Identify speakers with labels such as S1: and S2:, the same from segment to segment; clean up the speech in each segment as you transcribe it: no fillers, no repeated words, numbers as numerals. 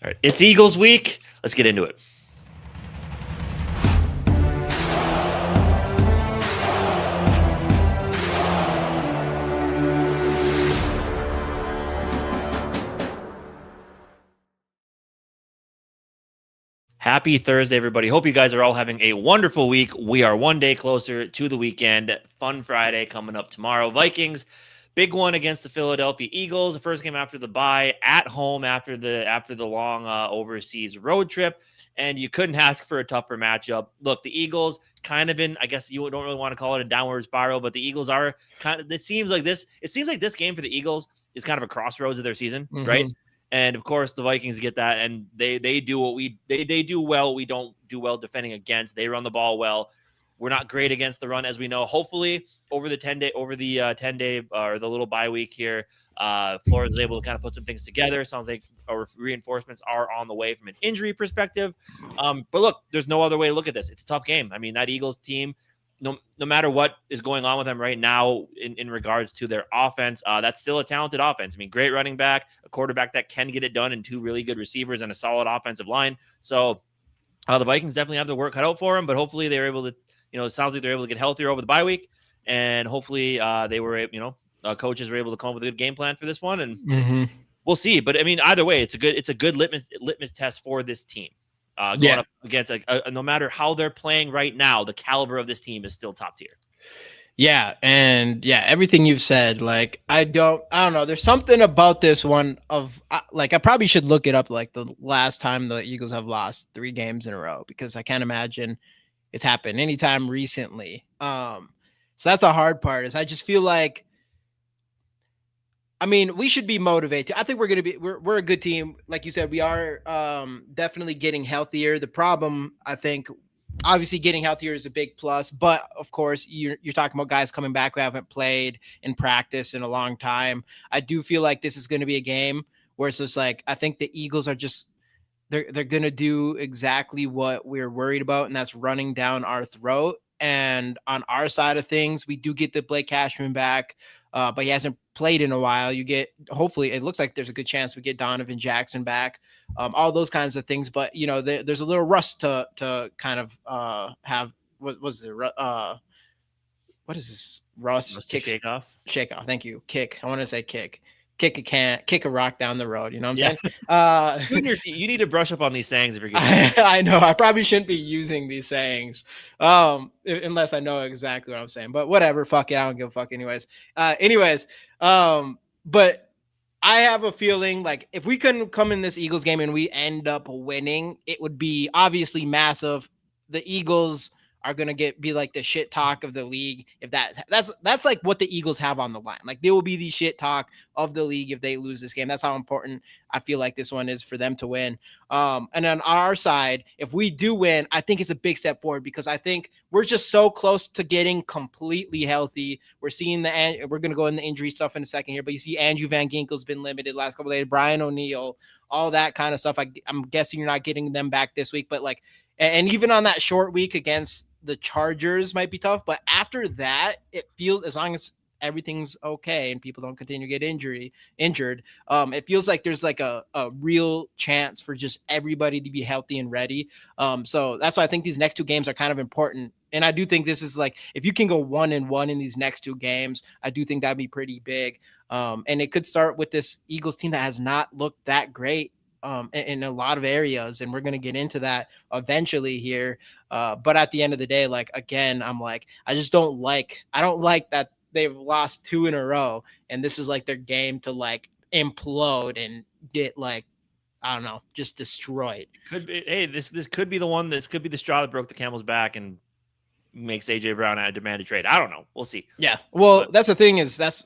S1: All right, it's Eagles week. Let's get into it. Happy Thursday, everybody. Hope you guys are all having a wonderful week. We are one day closer to the weekend. Fun Friday coming up tomorrow. Vikings, big one against the Philadelphia Eagles. The first game after the bye, at home after the long overseas road trip. And you couldn't ask for a tougher matchup. Look, the Eagles kind of I guess you don't really want to call it a downward spiral, but the Eagles are kind of, it seems like this game for the Eagles is kind of a crossroads of their season, right? And of course, the Vikings get that, and they do what they do well. We don't do well defending against. They run the ball well. We're not great against the run, as we know. Hopefully, over the 10-day or the little bye week here, Flores is able to kind of put some things together. Sounds like our reinforcements are on the way from an injury perspective. But look, there's no other way to look at this. It's a tough game. I mean, that Eagles team, no matter what is going on with them right now in regards to their offense, that's still a talented offense. I mean, great running back, a quarterback that can get it done, and two really good receivers and a solid offensive line. So the Vikings definitely have the work cut out for them, but hopefully they're able to, it sounds like they're able to get healthier over the bye week, and hopefully coaches were able to come up with a good game plan for this one, and we'll see. But I mean, either way, it's a good litmus test for this team. Going up against no matter how they're playing right now, the caliber of this team is still top tier.
S2: Yeah, and everything you've said, like I don't know. There's something about this one I probably should look it up, like the last time the Eagles have lost 3 games in a row, because I can't imagine it's happened anytime recently. So that's the hard part. Is I just feel like, I mean, we should be motivated. I think we're a good team. Like you said, we are definitely getting healthier. The problem, I think, obviously getting healthier is a big plus, but of course you're talking about guys coming back who haven't played in practice in a long time. I do feel like this is going to be a game where it's just like, I think the Eagles are just, they're going to do exactly what we're worried about, and that's running down our throat. And on our side of things, we do get the Blake Cashman back, but he hasn't played in a while. Hopefully it looks like there's a good chance we get Donovan Jackson back, all those kinds of things. But there's a little rust to kind of have. What was it? What is this? Rust
S1: shake off.
S2: Thank you. Kick. I want to say kick. Kick a rock down the road. You know what I'm
S1: saying? You need to brush up on these sayings if you're
S2: getting I know. I probably shouldn't be using these sayings unless I know exactly what I'm saying. But whatever. Fuck it. I don't give a fuck anyways. But I have a feeling like if we can come in this Eagles game and we end up winning, it would be obviously massive. The Eagles are going to be like the shit talk of the league. If that's like what the Eagles have on the line. Like they will be the shit talk of the league if they lose this game. That's how important I feel like this one is for them to win. And on our side, if we do win, I think it's a big step forward, because I think we're just so close to getting completely healthy. We're seeing we're going to go in the injury stuff in a second here, but you see Andrew Van Ginkel's been limited last couple of days, Brian O'Neill, all that kind of stuff. I'm guessing you're not getting them back this week, but like, and even on that short week against the Chargers might be tough, but after that, it feels, as long as everything's okay and people don't continue to get injured, it feels like there's like a real chance for just everybody to be healthy and ready. So that's why I think these next 2 games are kind of important. And I do think this is like, if you can go 1-1 in these next 2 games, I do think that'd be pretty big. And it could start with this Eagles team that has not looked that great in a lot of areas, and we're going to get into that eventually here. But at the end of the day, like, again, I'm like, I don't like that they've lost 2 in a row, and this is like their game to like implode and get like, I don't know, just destroyed.
S1: Could be, hey, this could be the one. This could be the straw that broke the camel's back and makes AJ Brown demand a trade. I don't know. We'll see.
S2: Yeah. Well, that's the thing is that's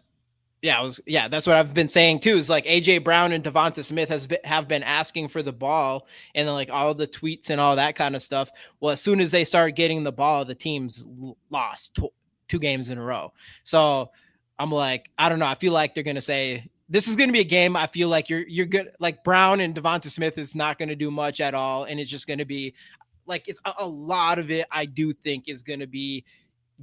S2: what I've been saying too, is like AJ Brown and Devonta Smith have been asking for the ball, and then like all the tweets and all that kind of stuff. Well, as soon as they start getting the ball, the team's lost 2 games in a row. So I'm like, I don't know. I feel like they're going to say, this is going to be a game. I feel like you're good. Like Brown and Devonta Smith is not going to do much at all. And it's just going to be like, it's a lot of it, I do think, is going to be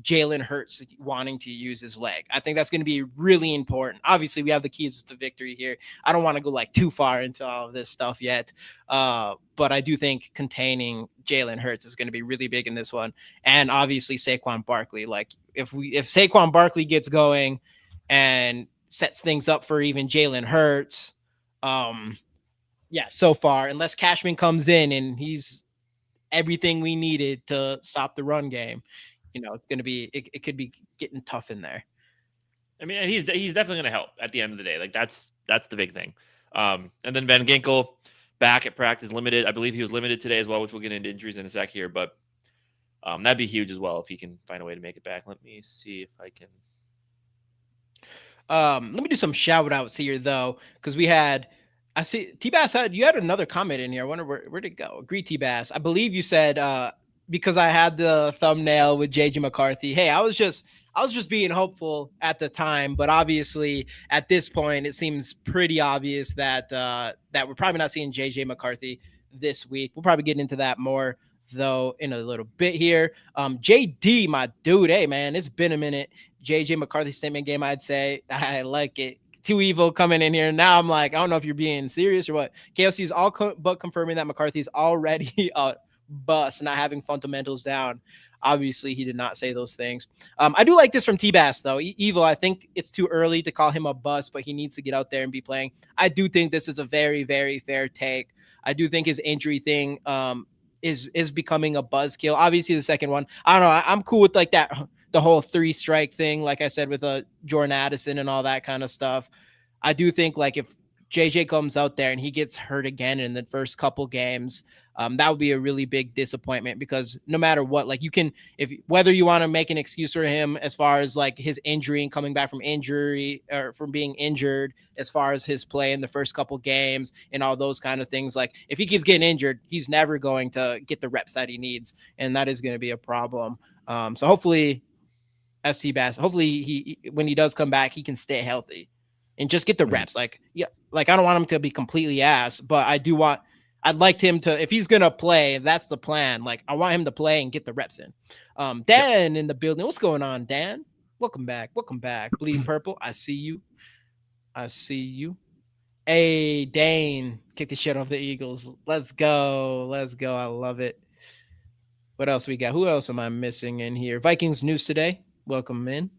S2: Jalen Hurts wanting to use his leg. I think that's going to be really important. Obviously, we have the keys to victory here. I don't want to go like too far into all of this stuff yet, but I do think containing Jalen Hurts is going to be really big in this one. And obviously, Saquon Barkley. Like if Saquon Barkley gets going and sets things up for even Jalen Hurts, so far, unless Cashman comes in and he's everything we needed to stop the run game, it's going to be, it could be getting tough in there.
S1: I mean, he's definitely going to help at the end of the day. Like that's the big thing. And then Van Ginkel back at practice, limited. I believe he was limited today as well, which we'll get into injuries in a sec here, but that'd be huge as well if he can find a way to make it back. Let me see if I can.
S2: Let me do some shout outs here though, because I see T-Bass you had another comment in here. I wonder where'd it go? Agree, T-Bass. I believe you said because I had the thumbnail with JJ McCarthy. Hey, I was just being hopeful at the time, but obviously at this point it seems pretty obvious that we're probably not seeing JJ McCarthy this week. We'll probably get into that more though in a little bit here. JD, my dude, hey man, it's been a minute. JJ McCarthy statement game, I'd say. I like it. Too evil coming in here. Now I'm like, I don't know if you're being serious or what. KFC is all but confirming that McCarthy's already a bust, not having fundamentals down. Obviously, he did not say those things. I do like this from T-Bass, though. Evil, I think it's too early to call him a bust, but he needs to get out there and be playing. I do think this is a very, very fair take. I do think his injury thing is becoming a buzzkill. Obviously, the second one, I don't know. I'm cool with like that, the whole 3-strike thing, like I said, with Jordan Addison and all that kind of stuff. I do think like if JJ comes out there and he gets hurt again in the first couple games, that would be a really big disappointment, because no matter what, like whether you want to make an excuse for him as far as like his injury and coming back from injury or from being injured, as far as his play in the first couple games and all those kind of things, like if he keeps getting injured, he's never going to get the reps that he needs. And that is going to be a problem. So hopefully ST Bass, hopefully he, when he does come back, he can stay healthy and just get the reps. Like, yeah, like I don't want him to be completely ass, but I'd like him to, if he's going to play, that's the plan. Like I want him to play and get the reps in. Dan in the building. What's going on, Dan? Welcome back. Bleeding Purple. I see you. Hey, Dane, kick the shit off the Eagles. Let's go. I love it. What else we got? Who else am I missing in here? Vikings news today. Welcome in.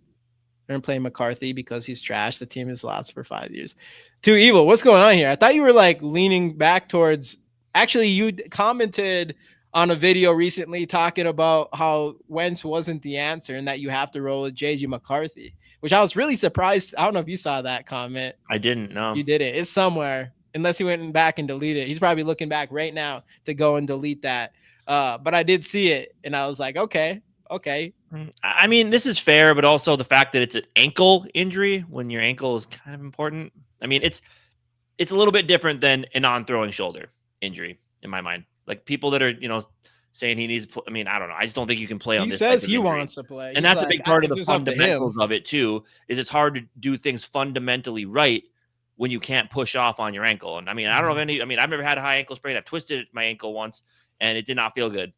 S2: They're playing McCarthy because he's trash. The team has lost for 5 years. Too evil. What's going on here? I thought you were like leaning back towards. Actually, you commented on a video recently talking about how Wentz wasn't the answer and that you have to roll with JJ McCarthy, which I was really surprised. I don't know if you saw that comment.
S1: I didn't know.
S2: You didn't. It's somewhere, unless he went back and deleted it. He's probably looking back right now to go and delete that. But I did see it, and I was like, okay.
S1: I mean, this is fair, but also the fact that it's an ankle injury when your ankle is kind of important. I mean, it's a little bit different than a non-throwing shoulder injury in my mind. Like people that are, saying he needs to I mean, I don't know. I just don't think you can play on this.
S2: He says he wants to play.
S1: And that's a big part of the fundamentals of it too, is it's hard to do things fundamentally right when you can't push off on your ankle. And I mean, I don't know I've never had a high ankle sprain. I've twisted my ankle once and it did not feel good.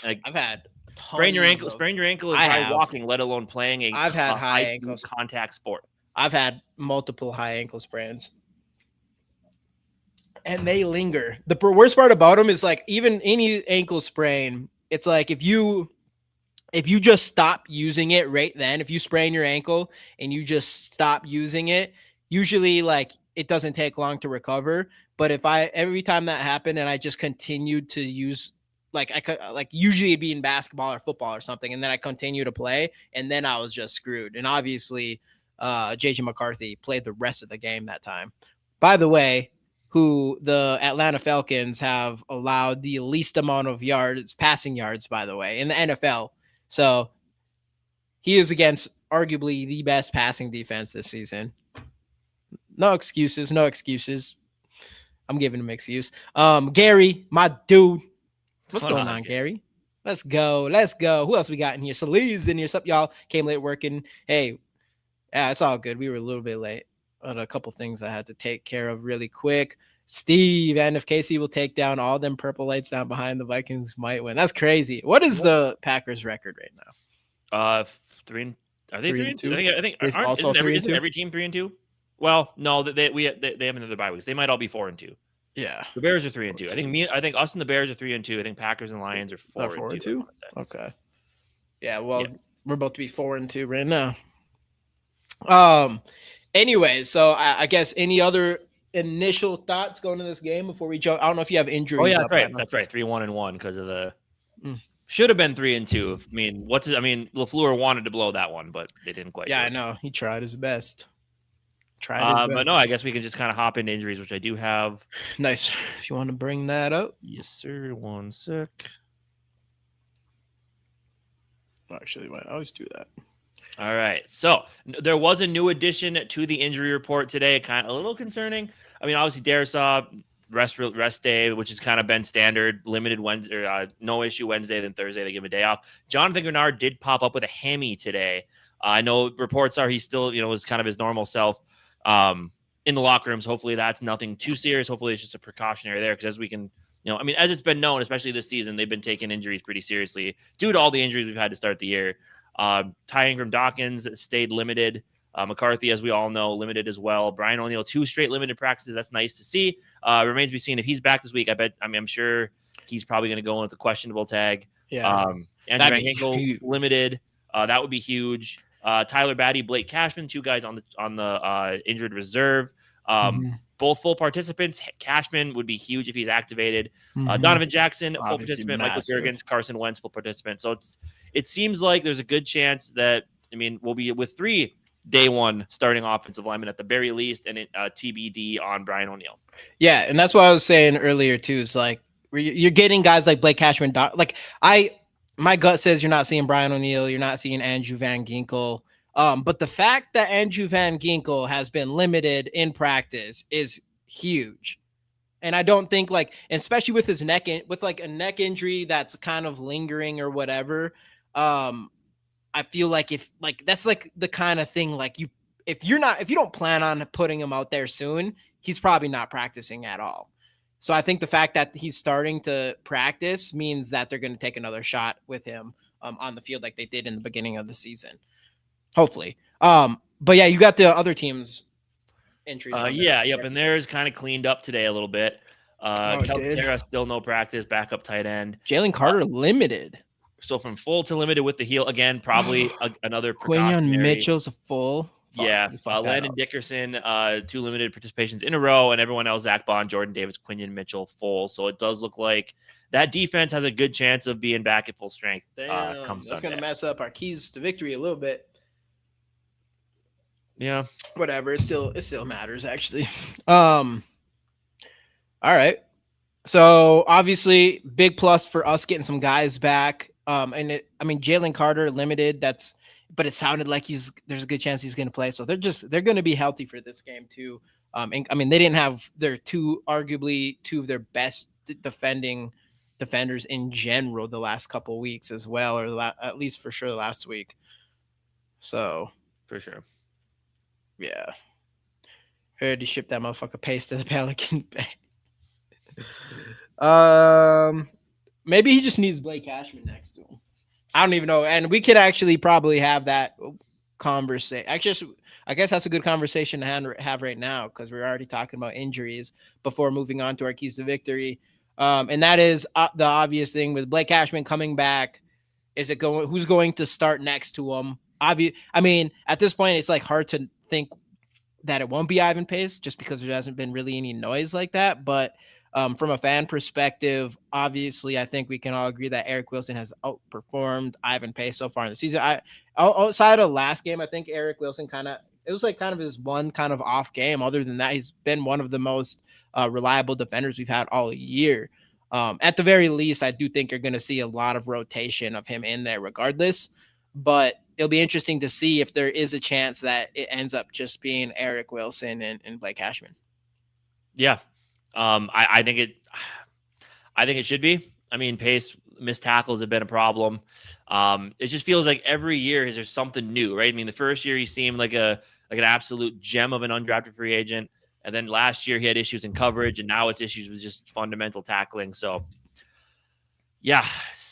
S1: Like
S2: I've had
S1: sprain your ankle is high walking, let alone playing
S2: I've had high ankle
S1: contact sport.
S2: I've had multiple high ankle sprains. And they linger. The worst part about them is like even any ankle sprain, it's like if you just stop using it right then, if you sprain your ankle and you just stop using it, usually like it doesn't take long to recover. But if every time that happened and I just continued to use, like I could, like usually it'd be in basketball or football or something, and then I continue to play, and then I was just screwed. And obviously, JJ McCarthy played the rest of the game that time. By the way, who the Atlanta Falcons have allowed the least amount of passing yards, by the way, in the NFL. So he is against arguably the best passing defense this season. No excuses. I'm giving him excuse. Gary, my dude. What's going on, Gary? Let's go. Who else we got in here? Sally's in here. Sup, y'all? Came late working. Hey, yeah, it's all good. We were a little bit late. A couple things I had to take care of really quick. Steve, and if Casey will take down all them purple lights down behind, the Vikings might win. That's crazy. What is the Packers record right now?
S1: 3 and are they 3-2?
S2: Two.
S1: I think
S2: They've also
S1: isn't
S2: 3-2.
S1: every team 3-2? Well, no, they have another bye weeks. They might all be 4-2.
S2: Yeah.
S1: The Bears are 3-2. I think us and the Bears are 3-2. I think Packers and Lions are 4-2.
S2: Okay. Yeah, well,
S1: Yeah.
S2: we're about to be 4-2 right now. Anyway, so I guess any other initial thoughts going to this game before we jump? I don't know if you have injuries.
S1: Oh yeah, that's right. 3-1-1 because of the should have been 3-2. I mean, LaFleur wanted to blow that one, but they didn't quite.
S2: Yeah, I know. He tried his best.
S1: But no, I guess we can just kind of hop into injuries, which I do have.
S2: Nice. If you want to bring that up.
S1: Yes, sir. 1 sec.
S2: Actually, I always do that.
S1: All right. So there was a new addition to the injury report today. Kind of a little concerning. I mean, obviously Darisaw rest day, which has kind of been standard, limited Wednesday, no issue Wednesday, then Thursday they give a day off. Jonathan Grenard did pop up with a hammy today. I know reports are he still, was kind of his normal self in the locker rooms. Hopefully that's nothing too serious. Hopefully it's just a precautionary there because as we can, as it's been known, especially this season, they've been taking injuries pretty seriously due to all the injuries we've had to start the year. Ty Ingram Dawkins stayed limited. McCarthy, as we all know, limited as well. Brian O'Neill, 2 straight limited practices. That's nice to see. Remains to be seen if he's back this week. I'm sure he's probably going to go in with the questionable tag.
S2: Yeah.
S1: Andrew Van Ginkel, limited. That would be huge. Tyler Batty, Blake Cashman, 2 guys on the injured reserve. Both full participants. Cashman would be huge if he's activated. Donovan Jackson, full participant. Michael Jurgens, Carson Wentz, full participant. So it seems like there's a good chance that, we'll be with 3 day one starting offensive linemen at the very least, and TBD on Brian O'Neill. Yeah,
S2: and that's what I was saying earlier too. Is like you're getting guys like Blake Cashman. My gut says you're not seeing Brian O'Neill. You're not seeing Andrew Van Ginkel. But the fact that Andrew Van Ginkel has been limited in practice is huge. And I don't think especially with his neck, with a neck injury that's kind of lingering or whatever. I feel like if that's the kind of thing, if you don't plan on putting him out there soon, he's probably not practicing at all. So I think the fact that he's starting to practice means that they're going to take another shot with him on the field like they did in the beginning of the season. Hopefully. But yeah, you got the other teams entries.
S1: And theirs kind of cleaned up today a little bit. Calcaterra still no practice, backup tight end.
S2: Jalen Carter limited.
S1: So from full to limited with the heel again, probably another
S2: Quinion Mitchell's a full.
S1: Landon Dickerson, 2 limited participations in a row, and everyone else, Zach Bond, Jordan Davis, Quinion Mitchell, full. So it does look like that defense has a good chance of being back at full strength.
S2: That's going to mess up our keys to victory a little bit.
S1: Yeah.
S2: Whatever. It still matters actually. All right. So obviously big plus for us getting some guys back. Jalen Carter limited, but it sounded like there's a good chance he's going to play. So they're going to be healthy for this game too. They didn't have arguably 2 of their best defenders in general the last couple of weeks as well, or at least for sure last week. So
S1: for sure.
S2: Yeah. Heard he shipped that motherfucker paste to the Pelican Bay. Maybe he just needs Blake Cashman next to him. I don't even know. And we could actually probably have that conversation. I guess that's a good conversation to have right now because we're already talking about injuries before moving on to our keys to victory. And that is the obvious thing with Blake Cashman coming back. Who's going to start next to him? At this point, it's hard to think that it won't be Ivan Pace just because there hasn't been really any noise like that. But from a fan perspective, obviously, I think we can all agree that Eric Wilson has outperformed Ivan Pace so far in the season. Outside of last game, I think Eric Wilson it was his one kind of off game. Other than that, he's been one of the most reliable defenders we've had all year. At the very least, I do think you're going to see a lot of rotation of him in there regardless. But it'll be interesting to see if there is a chance that it ends up just being Eric Wilson and Blake Cashman.
S1: Yeah. I think it should be. Pace missed tackles have been a problem. It just feels like every year there's something new, right? The first year he seemed like an absolute gem of an undrafted free agent. And then last year he had issues in coverage, and now it's issues with just fundamental tackling. So Yeah,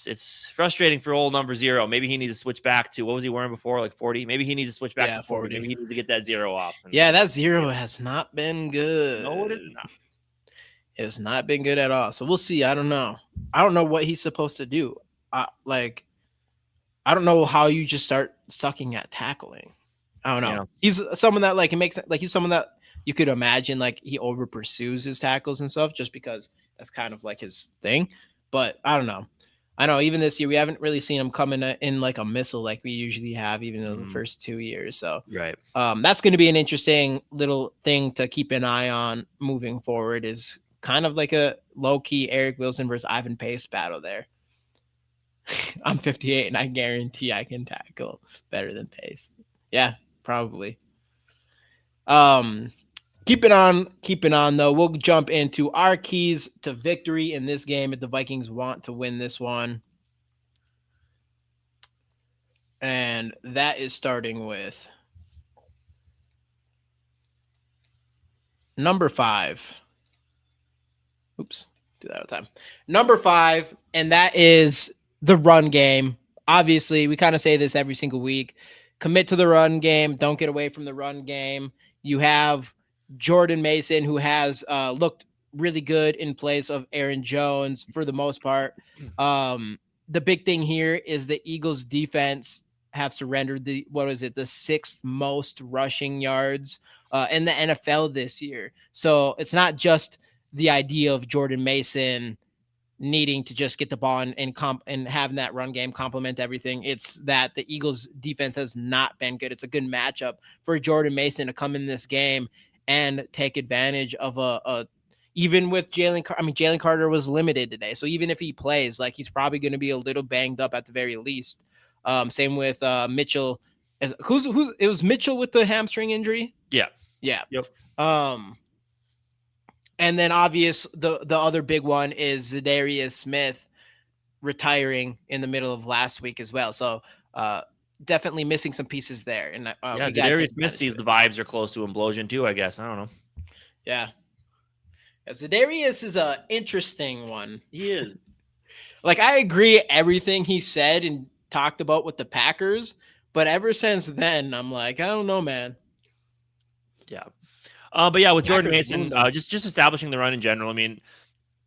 S1: it's frustrating for old number 0. Maybe he needs to switch back to, what was he wearing before? Like 40. Maybe he needs to switch back to 40.
S2: 40.
S1: Maybe he needs to get that 0 off.
S2: Yeah, that 0 has not been good.
S1: No, it is not.
S2: It has not been good at all. So we'll see. I don't know. I don't know what he's supposed to do. I don't know how you just start sucking at tackling. I don't know.
S1: Yeah.
S2: He's someone that like it makes like he's someone that you could imagine like he over pursues his tackles and stuff just because that's kind of like his thing. But I don't know. I know even this year we haven't really seen him come in like a missile like we usually have, even in the first 2 years. So
S1: right.
S2: That's going to be an interesting little thing to keep an eye on moving forward. Is kind of like a low key Eric Wilson versus Ivan Pace battle there. I'm 58 and I guarantee I can tackle better than Pace. Yeah, probably. Keep it on though. We'll jump into our keys to victory in this game if the Vikings want to win this one. And that is starting with number 5. Oops, do that all the time. Number 5, and that is the run game. Obviously, we kind of say this every single week. Commit to the run game. Don't get away from the run game. You have Jordan Mason, who has looked really good in place of Aaron Jones for the most part. The big thing here is the Eagles defense have surrendered the 6th most rushing yards in the NFL this year. So it's not just the idea of Jordan Mason needing to just get the ball and having that run game complement everything. It's that the Eagles defense has not been good. It's a good matchup for Jordan Mason to come in this game and take advantage of even with Jalen Carter was limited today. So even if he plays, like he's probably going to be a little banged up at the very least. Same with Mitchell. It was Mitchell with the hamstring injury.
S1: Yeah.
S2: Yep. And then the other big one is Zadarius Smith retiring in the middle of last week as well. So definitely missing some pieces there. And
S1: Zadarius Smith sees the vibes are close to implosion too, I guess. I don't know.
S2: Yeah. Zadarius is an interesting one.
S1: He is.
S2: Like, I agree everything he said and talked about with the Packers, but ever since then, I'm like, I don't know, man.
S1: Yeah. But yeah, with Jordan Mason, just establishing the run in general.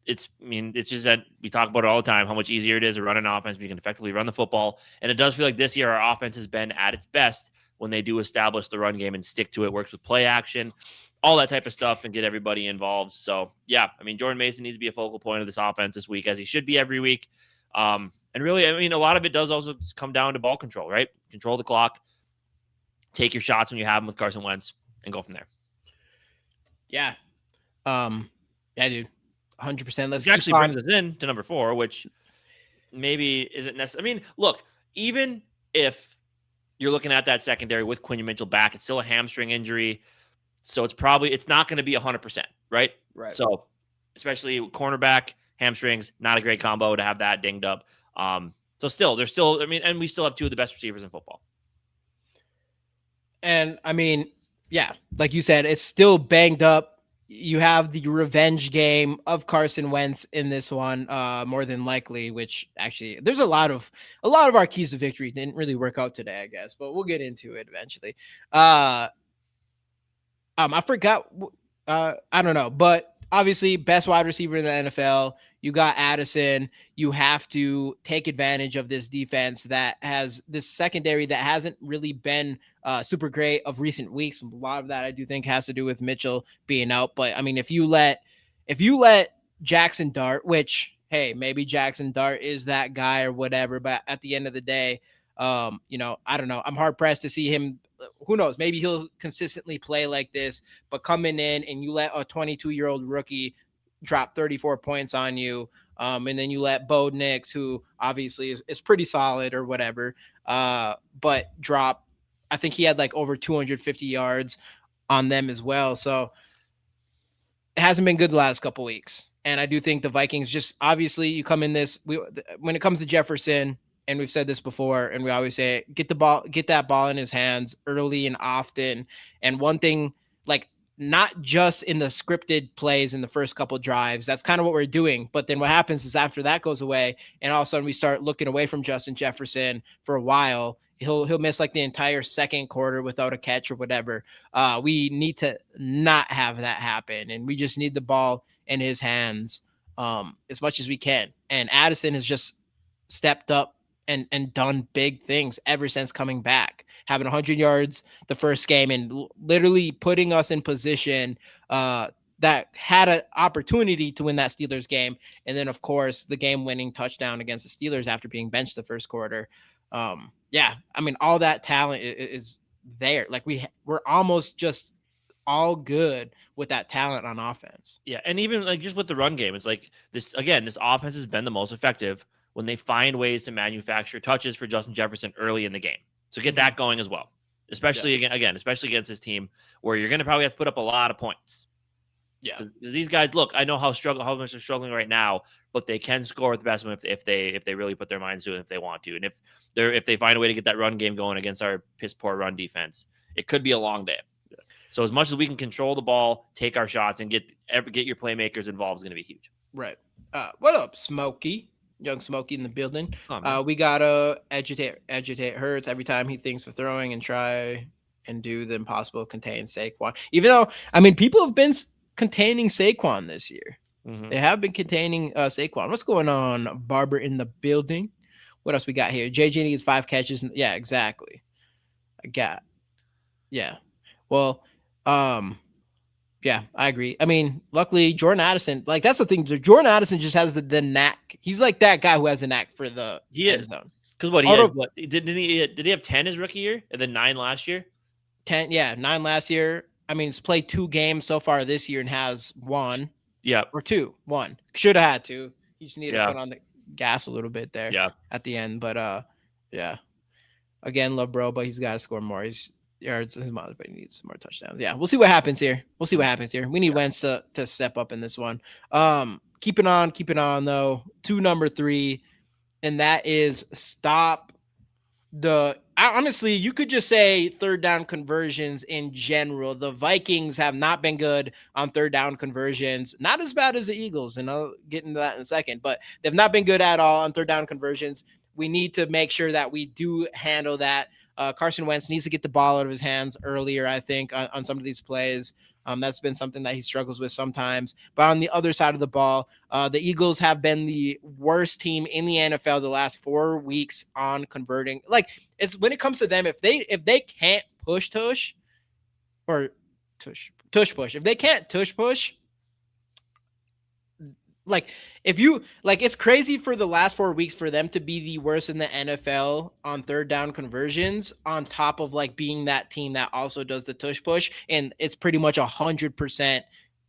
S1: It's just that we talk about it all the time, how much easier it is to run an offense. We can effectively run the football. And it does feel like this year our offense has been at its best when they do establish the run game and stick to it, works with play action, all that type of stuff, and get everybody involved. So yeah, Jordan Mason needs to be a focal point of this offense this week, as he should be every week. And really, a lot of it does also come down to ball control, right? Control the clock, take your shots when you have them with Carson Wentz, and go from there.
S2: Yeah. Yeah, dude. 100%.
S1: This actually brings us in to number 4, which maybe isn't necessary. Look, even if you're looking at that secondary with Quinn Mitchell back, it's still a hamstring injury. So it's not going to be 100%, right?
S2: Right.
S1: So especially cornerback, hamstrings, not a great combo to have that dinged up. So still, and we still have 2 of the best receivers in football.
S2: And yeah, like you said, it's still banged up. You have the revenge game of Carson Wentz in this one, more than likely, which actually there's a lot of our keys to victory didn't really work out today, I guess, but we'll get into it eventually. I forgot, I don't know, but obviously best wide receiver in the NFL. You got Addison. You have to take advantage of this defense that has this secondary that hasn't really been super great of recent weeks. A lot of that I do think has to do with Mitchell being out. But if you let Jackson Dart, which, hey, maybe Jackson Dart is that guy or whatever, but at the end of the day, I don't know. I'm hard pressed to see him. Who knows? Maybe he'll consistently play like this, but coming in and you let a 22-year-old rookie drop 34 points on you, and then you let Bo Nix, who obviously is pretty solid or whatever, but drop, I think he had like over 250 yards on them as well. So it hasn't been good the last couple weeks. And I do think the Vikings just, obviously you come in this, when it comes to Jefferson, and we've said this before, and we always say, get that ball in his hands early and often. And one thing, like, not just in the scripted plays in the first couple drives. That's kind of what we're doing. But then what happens is after that goes away, and all of a sudden we start looking away from Justin Jefferson for a while. He'll miss like the entire second quarter without a catch or whatever. We need to not have that happen, and we just need the ball in his hands as much as we can. And Addison has just stepped up and done big things ever since coming back, having 100 yards the first game and literally putting us in position that had an opportunity to win that Steelers game. And then, of course, the game-winning touchdown against the Steelers after being benched the first quarter. Yeah, I mean, all that talent is there. Like we're almost just all good with that talent on offense.
S1: Yeah, and even like just with the run game, it's like this again. This offense has been the most effective when they find ways to manufacture touches for Justin Jefferson early in the game. So get that going as well, especially especially against this team where you're going to probably have to put up a lot of points.
S2: Yeah,
S1: because these guys, look, I know how much they're struggling right now, but they can score with the best of them if they really put their minds to it, if they want to, and if they find a way to get that run game going against our piss poor run defense, it could be a long day. So as much as we can control the ball, take our shots, and get your playmakers involved is going to be huge.
S2: Right. What up, Smokey? Young Smokey in the building.
S1: Oh,
S2: we gotta agitate Hurts every time he thinks of throwing and try and do the impossible, contain Saquon. Even though, I mean, people have been containing Saquon this year.
S1: Mm-hmm.
S2: They have been containing Saquon. What's going on, Barber in the building? What else we got here? JJ needs 5 catches. Yeah, exactly. Yeah. Well, yeah, I agree. I mean, luckily Jordan Addison, like that's the thing. Jordan Addison just has the knack. He's like that guy who has a knack for the end zone.
S1: Because did he have 10 his rookie year and then 9 last year?
S2: 10, yeah, 9 last year. I mean, he's played 2 games so far this year and has 1.
S1: Yeah,
S2: or 2. 1 should have had 2. He just needed to put on the gas a little bit there.
S1: Yeah,
S2: at the end, but yeah. Again, love bro, but he's got to score more. He's yards his mother, but he needs some more touchdowns. Yeah, we'll see what happens here. We need Wentz to step up in this one. Keep it on though. To number 3, and that is stop the. Honestly, you could just say third down conversions in general. The Vikings have not been good on third down conversions. Not as bad as the Eagles, and I'll get into that in a second. But they've not been good at all on third down conversions. We need to make sure that we do handle that. Carson Wentz needs to get the ball out of his hands earlier, I think, on some of these plays. That's been something that he struggles with sometimes. But on the other side of the ball, the Eagles have been the worst team in the NFL the last 4 weeks on converting. Like, it's when it comes to them, if they can't push, if they can't push, like if you like, it's crazy for the last 4 weeks for them to be the worst in the NFL on third down conversions, on top of like being that team that also does the push, and it's pretty much 100%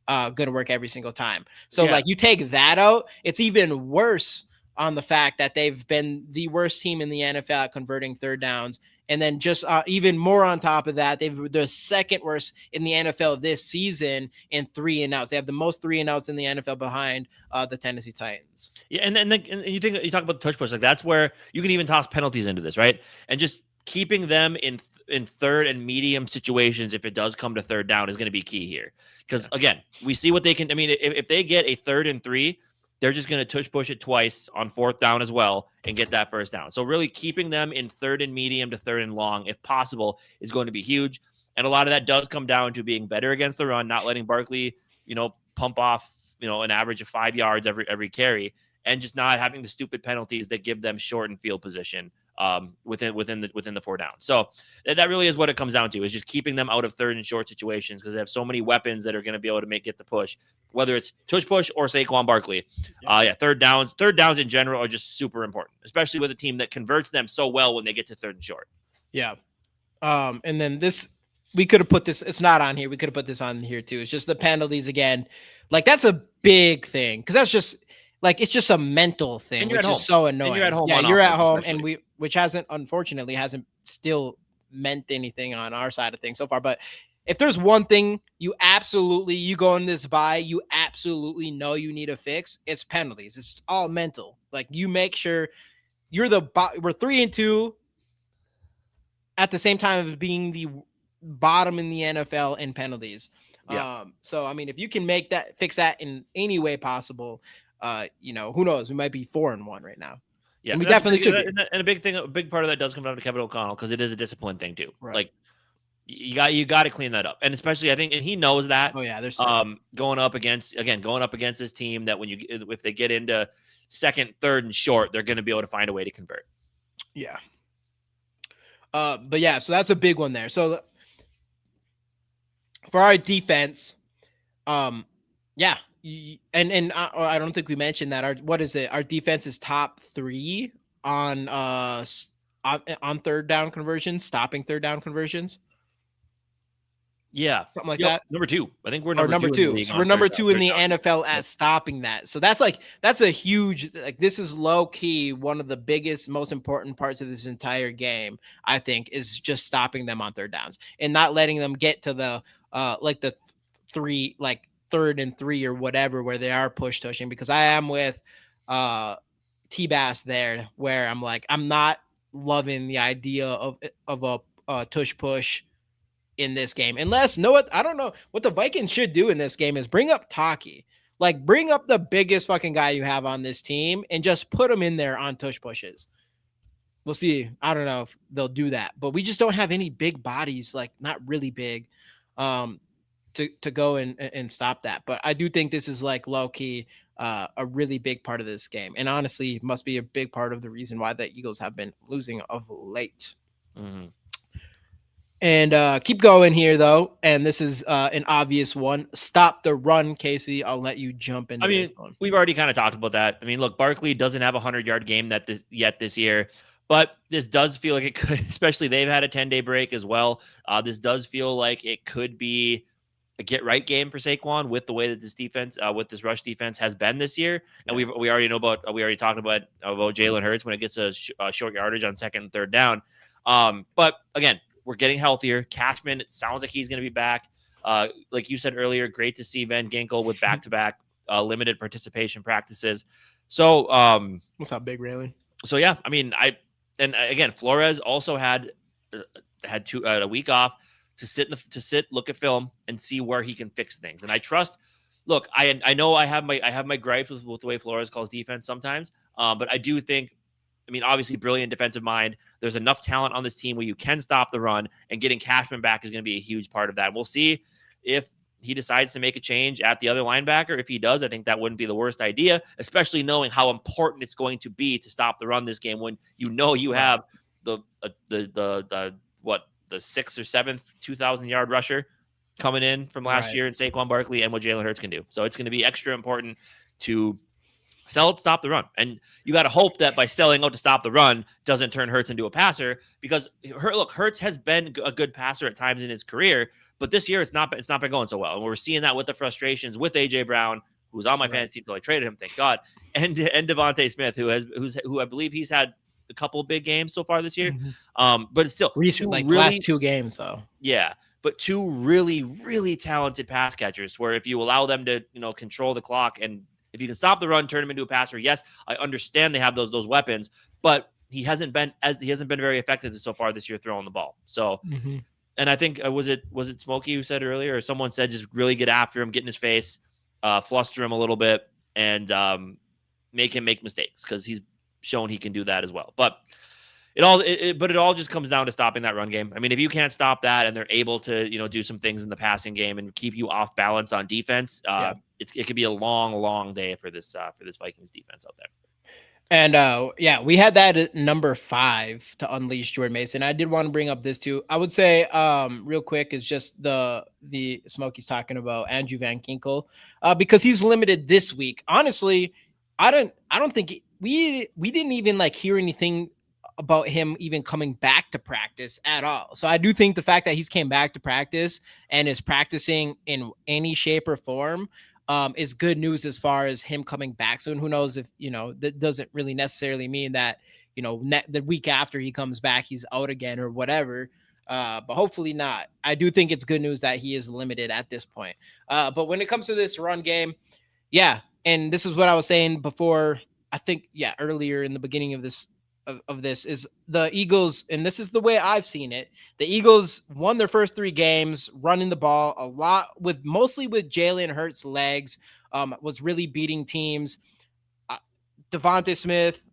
S2: going to work every single time. So like you take that out, it's even worse on the fact that they've been the worst team in the NFL at converting third downs. And then just even more on top of that, they're the second worst in the NFL this season in 3 and outs. They have the most 3 and outs in the NFL behind the Tennessee Titans.
S1: Yeah, and you talk about the touch push, like that's where you can even toss penalties into this, right? And just keeping them in third and medium situations, if it does come to third down, is going to be key here. Because again, we see what they can. I mean, if they get a 3rd and 3. They're just going to tush push it twice on 4th down as well and get that first down. So really keeping them in 3rd and medium to 3rd and long, if possible, is going to be huge. And a lot of that does come down to being better against the run, not letting Barkley, pump off, an average of 5 yards every carry, and just not having the stupid penalties that give them shortened field position within the 4 downs. So that really is what it comes down to, is just keeping them out of 3rd and short situations, because they have so many weapons that are going to be able to get the push, whether it's tush push or Saquon Barkley. Third downs in general are just super important, especially with a team that converts them so well when they get to 3rd and short.
S2: Yeah. And then we could have put this, it's not on here. We could have put this on here too. It's just the penalties again. Like that's a big thing, because that's just like, it's just a mental thing, which is so annoying. And
S1: you're at home.
S2: Yeah, you're at home, and which unfortunately hasn't still meant anything on our side of things so far. But if there's one thing you go in this bye, you absolutely know you need to fix, it's penalties. It's all mental. Like you make sure we're 3-2 at the same time of being the bottom in the NFL in penalties.
S1: Yeah.
S2: So I mean, if you can fix that in any way possible, who knows? We might be 4-1 right now.
S1: Yeah,
S2: And we
S1: and that's a
S2: definitely
S1: big,
S2: could be.
S1: and a big part of that does come down to Kevin O'Connell because it is a discipline thing too.
S2: Right.
S1: Like you got to clean that up, and especially I think, and he knows that.
S2: Oh yeah, there's
S1: going up against this team that if they get into second, third, and short, they're going to be able to find a way to convert.
S2: Yeah. But yeah, so that's a big one there. So for our defense, yeah, and I don't think we mentioned that our defense is top 3 on third down conversions, stopping third down conversions.
S1: Yeah,
S2: something like that.
S1: Number 2. I think we're
S2: number 2. So we're number 2 in the NFL at stopping that. So that's a huge, this is low key one of the biggest, most important parts of this entire game, I think, is just stopping them on third downs and not letting them get to the the 3, third and 3 or whatever, where they are pushing, because I am with T-Bass there, where I'm not loving the idea of a tush push in this game, unless I don't know what the Vikings should do in this game is bring up Taki, bring up the biggest fucking guy you have on this team and just put him in there on tush pushes. We'll see. I don't know if they'll do that, but we just don't have any big bodies, not really big, to go and stop that. But I do think this is low key a really big part of this game, and honestly must be a big part of the reason why the Eagles have been losing of late.
S1: Mm-hmm.
S2: And keep going here, though. And this is an obvious one. Stop the run, Casey. I'll let you jump into this one.
S1: We've already kind of talked about that. I mean, look, Barkley doesn't have a 100-yard game this year, but this does feel like it could, especially they've had a 10-day break as well. This does feel like it could be a get-right game for Saquon with the way that this defense, with this rush defense has been this year. And we already talked about Jalen Hurts when it gets a short yardage on second and third down. But again, we're getting healthier. Cashman, it sounds like he's going to be back. Like you said earlier, great to see Van Ginkel with back-to-back limited participation practices. So,
S2: what's up, Big Raylan?
S1: So yeah, I mean, again, Flores also had a week off to sit, look at film, and see where he can fix things. And I trust. Look, I know I have my gripes with the way Flores calls defense sometimes, but I do think. I mean, obviously, brilliant defensive mind. There's enough talent on this team where you can stop the run, and getting Cashman back is going to be a huge part of that. We'll see if he decides to make a change at the other linebacker. If he does, I think that wouldn't be the worst idea, especially knowing how important it's going to be to stop the run this game when you have the 6th or 7th 2,000-yard rusher coming in from last year in Saquon Barkley and what Jalen Hurts can do. So it's going to be extra important to stop the run. And you got to hope that by selling out to stop the run doesn't turn Hurts into a passer, because Hurts has been a good passer at times in his career, but this year it's not been going so well. And we're seeing that with the frustrations with AJ Brown, who's on my fantasy team until I traded him, thank God, and Devontae Smith, who I believe he's had a couple of big games so far this year.
S2: Mm-hmm.
S1: But it's still
S2: recent, last 2 games though.
S1: Yeah. But 2 really, really talented pass catchers, where if you allow them to, control the clock, and if you can stop the run, turn him into a passer, yes, I understand they have those weapons, but he hasn't been very effective so far this year throwing the ball. So, and I think was it Smokey who said earlier, or someone said, just really get after him, get in his face, fluster him a little bit, and make him make mistakes, because he's shown he can do that as well. But it all just comes down to stopping that run game. I mean, if you can't stop that, and they're able to do some things in the passing game and keep you off balance on defense, it could be a long, long day for this Vikings defense out there.
S2: And we had that at number 5 to unleash Jordan Mason. I did want to bring up this too. I would say real quick is just the Smokey's talking about Andrew Van Ginkel, because he's limited this week. Honestly, I don't think we didn't even hear anything about him even coming back to practice at all. So I do think the fact that he's came back to practice and is practicing in any shape or form is good news as far as him coming back soon. Who knows if, that doesn't really necessarily mean that, the week after he comes back, he's out again or whatever. But hopefully not. I do think it's good news that he is limited at this point. But when it comes to this run game, and this is what I was saying before, I think, earlier in the beginning of this of this is the Eagles, and this is the way I've seen it. The Eagles won their first 3 games running the ball a lot mostly with Jalen Hurts' legs. Was really beating teams. Devontae Smith,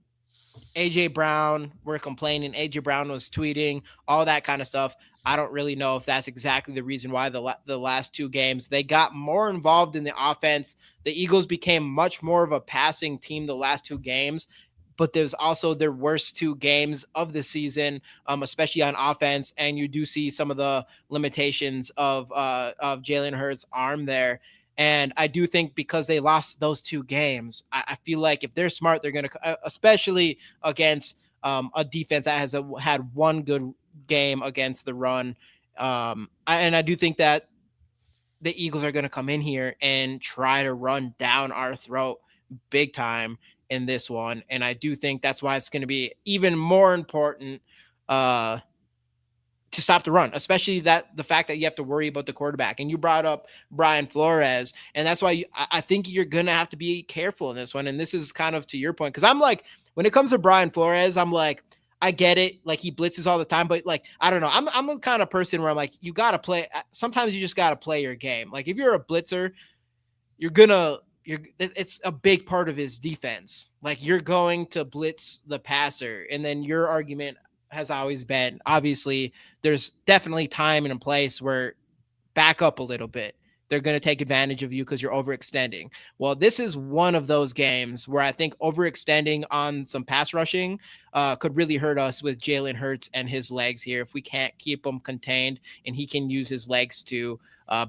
S2: AJ Brown were complaining. AJ Brown was tweeting, all that kind of stuff. I don't really know if that's exactly the reason why the last 2 games they got more involved in the offense. The Eagles became much more of a passing team the last 2 games, but there's also their worst 2 games of the season, especially on offense. And you do see some of the limitations of Jalen Hurts' arm there. And I do think because they lost those 2 games, I feel like if they're smart, they're going to, especially against a defense that has had 1 good game against the run. And I do think that the Eagles are going to come in here and try to run down our throat big time in this one. And I do think that's why it's going to be even more important to stop the run, especially the fact that you have to worry about the quarterback. And you brought up Brian Flores, and that's why I think you're going to have to be careful in this one. And this is kind of to your point, because I'm like, when it comes to Brian Flores, I'm like, I get it. Like, he blitzes all the time, but like, I don't know. I'm the kind of person where I'm like, you got to play. Sometimes you just got to play your game. Like, if you're a blitzer, it's a big part of his defense. Like, you're going to blitz the passer. And then your argument has always been, obviously, there's definitely time and a place where back up a little bit. They're going to take advantage of you because you're overextending. Well, this is one of those games where I think overextending on some pass rushing could really hurt us with Jalen Hurts and his legs here. If we can't keep him contained and he can use his legs to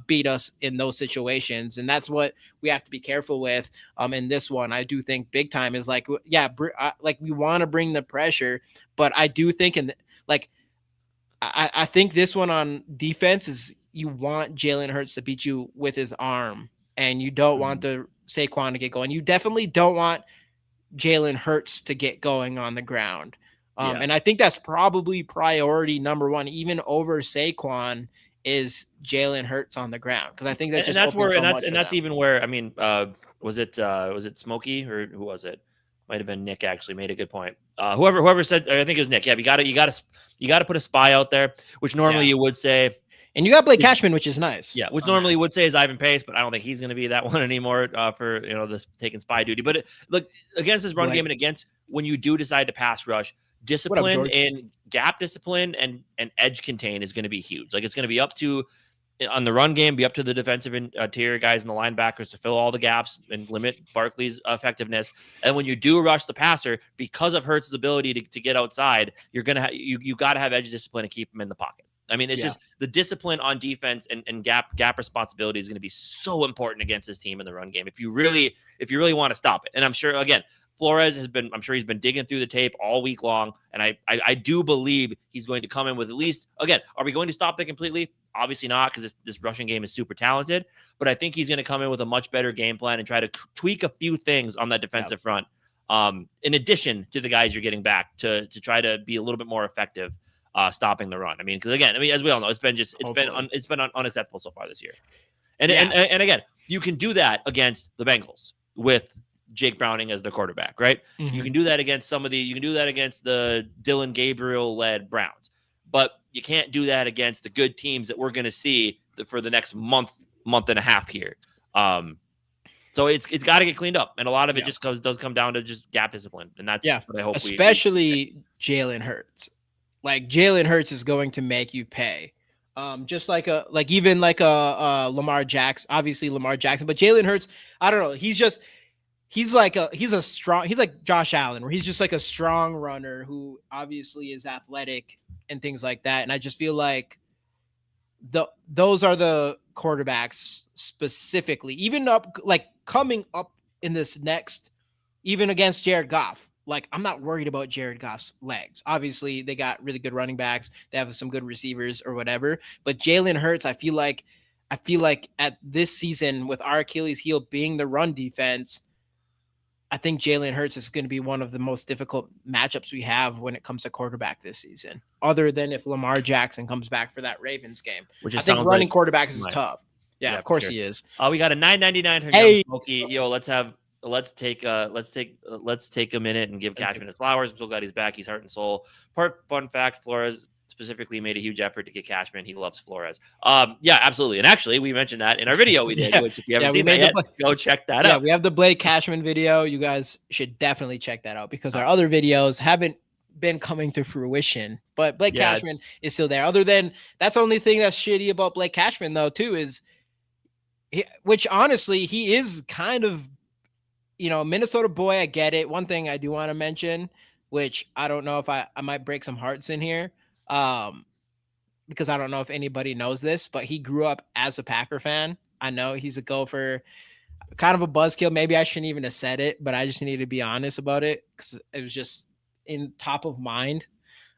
S2: beat us in those situations. And that's what we have to be careful with in this one. I do think big time is like, yeah, like we want to bring the pressure, but I do think I think this one on defense is, you want Jalen Hurts to beat you with his arm, and you don't want the Saquon to get going. You definitely don't want Jalen Hurts to get going on the ground. And I think that's probably priority number 1, even over Saquon, is Jalen Hurts on the ground. Because I think that just
S1: that's even where, I mean, was it Smokey or who was it? Might have been Nick, actually made a good point. Whoever said, I think it was Nick. Yeah, you got to put a spy out there, which normally you would say.
S2: And you got Blake Cashman, which is nice.
S1: Yeah, which normally would say is Ivan Pace, but I don't think he's going to be that one anymore for this taking spy duty. But look, against his run game and against when you do decide to pass rush, discipline and gap discipline and edge contain is going to be huge. Like, it's going to be up to, on the run game, be up to the defensive interior guys and the linebackers to fill all the gaps and limit Barkley's effectiveness. And when you do rush the passer, because of Hurts' ability to get outside, you're gonna you got to have edge discipline to keep him in the pocket. I mean, it's just the discipline on defense and gap responsibility is going to be so important against this team in the run game. If you really want to stop it. And I'm sure, again, Flores he's been digging through the tape all week long. And I do believe he's going to come in with at least, again, are we going to stop that completely? Obviously not, because this rushing game is super talented, but I think he's going to come in with a much better game plan and try to tweak a few things on that defensive front. In addition to the guys you're getting back to try to be a little bit more effective. Stopping the run. I mean, because again, as we all know, it's been unacceptable so far this year. And again, you can do that against the Bengals with Jake Browning as the quarterback, right? Mm-hmm. You can do that against the Dylan Gabriel led Browns, but you can't do that against the good teams that we're going to see for the next month and a half here. So it's got to get cleaned up, and a lot of it just does come down to just gap discipline, and that's what I hope.
S2: Especially Jalen Hurts. Like, Jalen Hurts is going to make you pay. Just like Lamar Jackson, obviously Lamar Jackson, but Jalen Hurts, I don't know. He's like Josh Allen, where he's just like a strong runner who obviously is athletic and things like that. And I just feel like those are the quarterbacks specifically, even coming up in this next, even against Jared Goff. Like, I'm not worried about Jared Goff's legs. Obviously, they got really good running backs. They have some good receivers or whatever. But Jalen Hurts, I feel like at this season, with our Achilles heel being the run defense, I think Jalen Hurts is going to be one of the most difficult matchups we have when it comes to quarterback this season, other than if Lamar Jackson comes back for that Ravens game. I think running quarterbacks is tough. Yeah, of course he is.
S1: We got a $9.99 for Smokey. Yo, let's have let's take a minute and give Cashman his flowers. I'm so glad he's back. He's heart and soul. Fun fact: Flores specifically made a huge effort to get Cashman. He loves Flores. Yeah, absolutely. And actually, we mentioned that in our video we did, which if you haven't seen that yet, go check that out.
S2: Yeah, we have the Blake Cashman video. You guys should definitely check that out because our other videos haven't been coming to fruition. But Blake Cashman is still there. Other than that's the only thing that's shitty about Blake Cashman, though, too, is which honestly he is kind of, Minnesota boy. I get it. One thing I do want to mention, which I don't know if I might break some hearts in here, because I don't know if anybody knows this, but he grew up as a Packer fan. I know he's a Gopher, kind of a buzzkill. Maybe I shouldn't even have said it, but I just need to be honest about it because it was just in top of mind.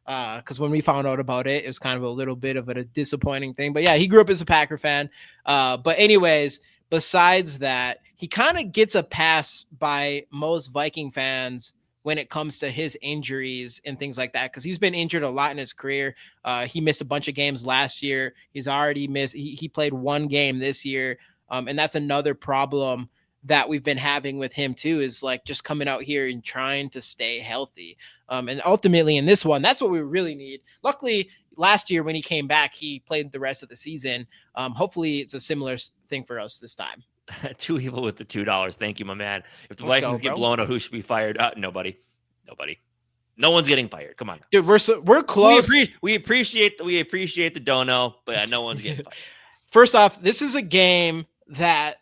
S2: Because when we found out about it, it was kind of a little bit of a disappointing thing. But yeah, he grew up as a Packer fan. But anyways, besides that, he kind of gets a pass by most Viking fans when it comes to his injuries and things like that, because he's been injured a lot in his career. He missed a bunch of games last year. He's already missed. He played one game this year. And that's another problem that we've been having with him too, is like just coming out here and trying to stay healthy. And ultimately in this one, that's what we really need. Luckily last year when he came back, he played the rest of the season. Hopefully it's a similar thing for us this time.
S1: Too evil with the $2. Thank you, my man. If the Vikings get blown out, who should be fired? Nobody. No one's getting fired. Come on,
S2: dude. We're close.
S1: We appreciate the dono, but no one's getting fired.
S2: First off, this is a game that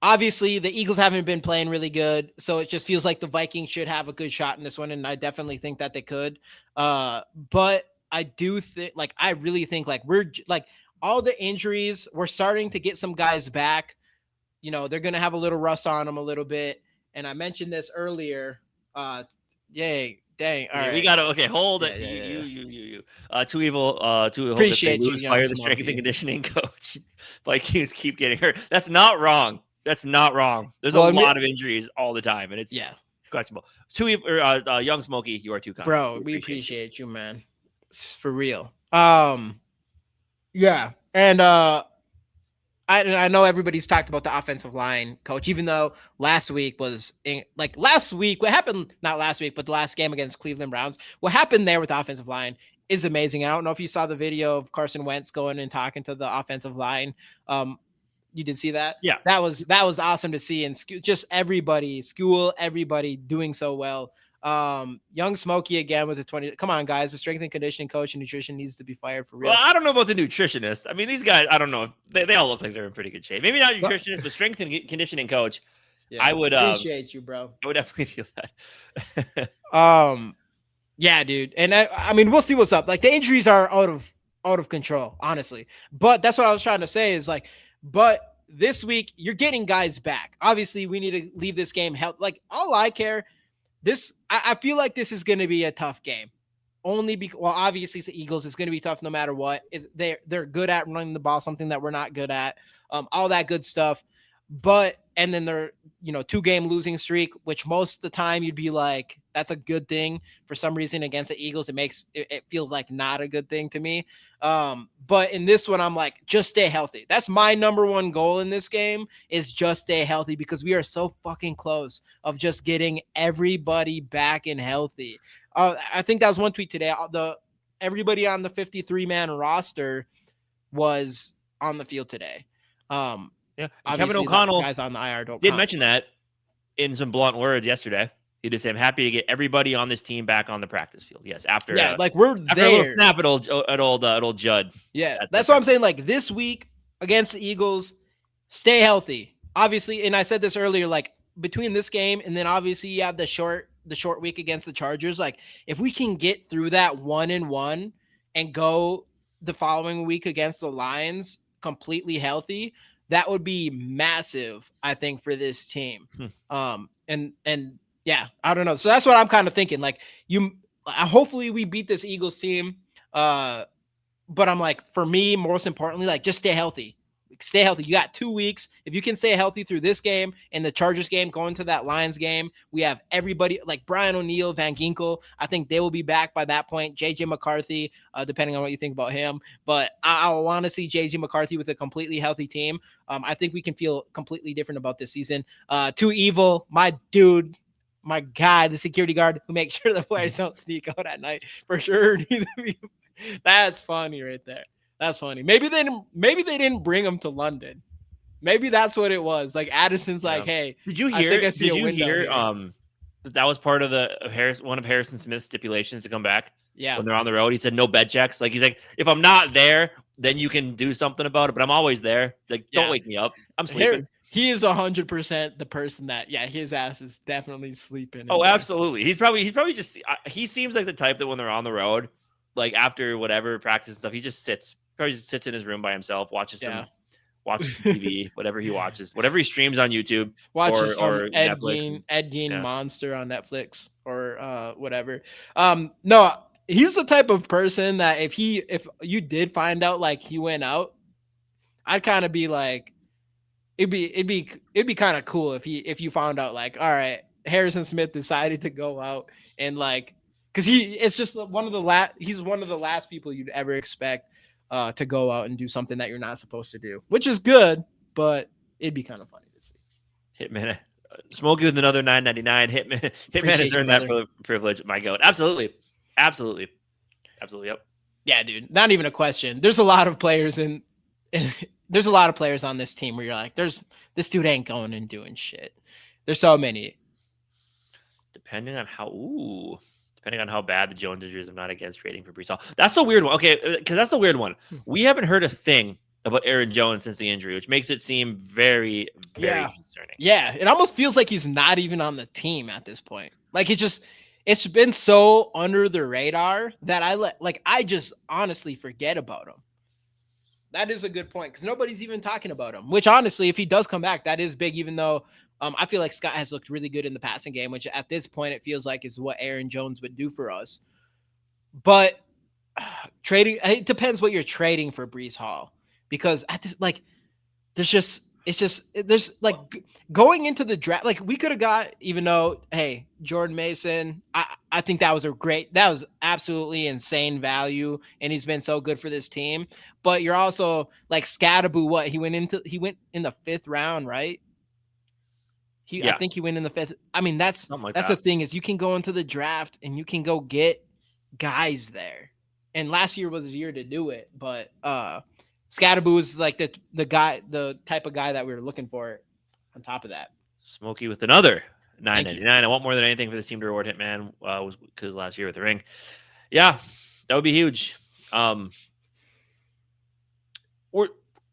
S2: obviously the Eagles haven't been playing really good, so it just feels like the Vikings should have a good shot in this one, and I definitely think that they could. But I do think, I really think, we're all the injuries, we're starting to get some guys back. They're gonna have a little rust on them a little bit, and I mentioned this earlier. Yay. Dang. All right.
S1: We got to, hold it. You. Too evil.
S2: Appreciate you.
S1: Fire the strength and conditioning coach. Vikings keep getting hurt. That's not wrong. There's a lot of injuries all the time, and it's questionable. Young Smokey, you are too kind.
S2: Bro, we appreciate you, man. It's for real. Yeah. And I know everybody's talked about the offensive line coach, even though last week, what happened, not last week, but the last game against Cleveland Browns, what happened there with the offensive line is amazing. I don't know if you saw the video of Carson Wentz going and talking to the offensive line. You did see that?
S1: Yeah.
S2: That was awesome to see. And just everybody doing so well. Young Smokey again with the 20. Come on, guys. The strength and conditioning coach and nutrition needs to be fired for real.
S1: Well, I don't know about the nutritionist. I mean, these guys, I don't know. They all look like they're in pretty good shape. Maybe not nutritionist, but strength and conditioning coach.
S2: Yeah, I would appreciate you, bro.
S1: I would definitely feel that.
S2: Yeah, dude. And I mean, we'll see what's up. The injuries are out of control, honestly. But that's what I was trying to say is but this week you're getting guys back. Obviously, we need to leave this game healthy. All I care. I feel like this is going to be a tough game, only because, obviously it's the Eagles. It's going to be tough no matter what. They're good at running the ball, something that we're not good at, all that good stuff. And then they're, 2-game losing streak, which most of the time you'd be like, that's a good thing. For some reason against the Eagles, it feels like not a good thing to me. But in this one, I'm like, just stay healthy. That's my number one goal in this game, is just stay healthy, because we are so fucking close of just getting everybody back and healthy. I think that was one tweet today. Everybody on the 53-man roster was on the field today.
S1: Yeah, Kevin O'Connell,
S2: guys on the IR
S1: did mention that in some blunt words yesterday. He did say, "I'm happy to get everybody on this team back on the practice field." Yes, after
S2: we're
S1: after
S2: there.
S1: A little snap at old Judd.
S2: Yeah, that's what I'm saying. This week against the Eagles, stay healthy. Obviously, and I said this earlier. Between this game and then obviously you have the short week against the Chargers. If we can get through that 1-1 and go the following week against the Lions completely healthy, that would be massive, I think, for this team. And yeah, I don't know. So that's what I'm kind of thinking. Hopefully we beat this Eagles team. But I'm for me, most importantly, just stay healthy. stay healthy. You got 2 weeks. If you can stay healthy through this game and the Chargers game, going to that Lions game, we have everybody like Brian O'Neill, Van Ginkel. I think they will be back by that point. JJ McCarthy, depending on what you think about him. But I want to see JJ McCarthy with a completely healthy team. I think we can feel completely different about this season. Too Evil, my dude, my guy, the security guard who makes sure the players don't sneak out at night for sure. That's funny right there. That's funny. Maybe they didn't bring him to London. Maybe that's what it was. Like Addison's like, hey,
S1: did you hear that was part of one of Harrison Smith's stipulations to come back?
S2: Yeah.
S1: When they're on the road, he said no bed checks. Like he's like, if I'm not there, then you can do something about it. But I'm always there. Like, don't wake me up. I'm sleeping.
S2: He is 100% the person that, his ass is definitely sleeping.
S1: Oh, absolutely. He's probably just, he seems like the type that when they're on the road, like after whatever practice and stuff, he just probably just sits in his room by himself, watches some TV, whatever he watches, whatever he streams on YouTube,
S2: watches
S1: or
S2: Ed Gein Monster on Netflix or whatever. No, he's the type of person that if you did find out like he went out, I'd kind of be like, it'd be kind of cool if you found out like, all right, Harrison Smith decided to go out and like, because he's one of the last people you'd ever expect to go out and do something that you're not supposed to do, which is good, but it'd be kind of funny to see.
S1: Hitman, Smokey with another $9.99. Hitman has earned that privilege. My goat, absolutely. Yep.
S2: Yeah, dude, not even a question. There's a lot of players there's a lot of players on this team where you're like, this dude ain't going and doing shit. There's so many.
S1: Depending on how bad the Jones injuries, I'm not against trading for Breece Hall. That's the weird one. Okay, because that's the weird one. We haven't heard a thing about Aaron Jones since the injury, which makes it seem very, very concerning.
S2: Yeah, it almost feels like he's not even on the team at this point. Like it's been so under the radar that I just honestly forget about him. That is a good point because nobody's even talking about him, which honestly, if he does come back, that is big, even though I feel like Scott has looked really good in the passing game, which at this point it feels like is what Aaron Jones would do for us. But trading, it depends what you're trading for Breece Hall, because there's going into the draft, like we could have got, even though, hey, Jordan Mason, I think that was absolutely insane value, and he's been so good for this team. But you're also like Scadaboo, he went in the 5th round, right? I think he went in the 5th. I mean, that's the thing, is you can go into the draft and you can go get guys there. And last year was the year to do it, but Scadaboo is like the type of guy that we were looking for. On top of that,
S1: Smokey with another $9.99. I want more than anything for this team to reward Hitman, was because last year with the ring. Yeah, that would be huge.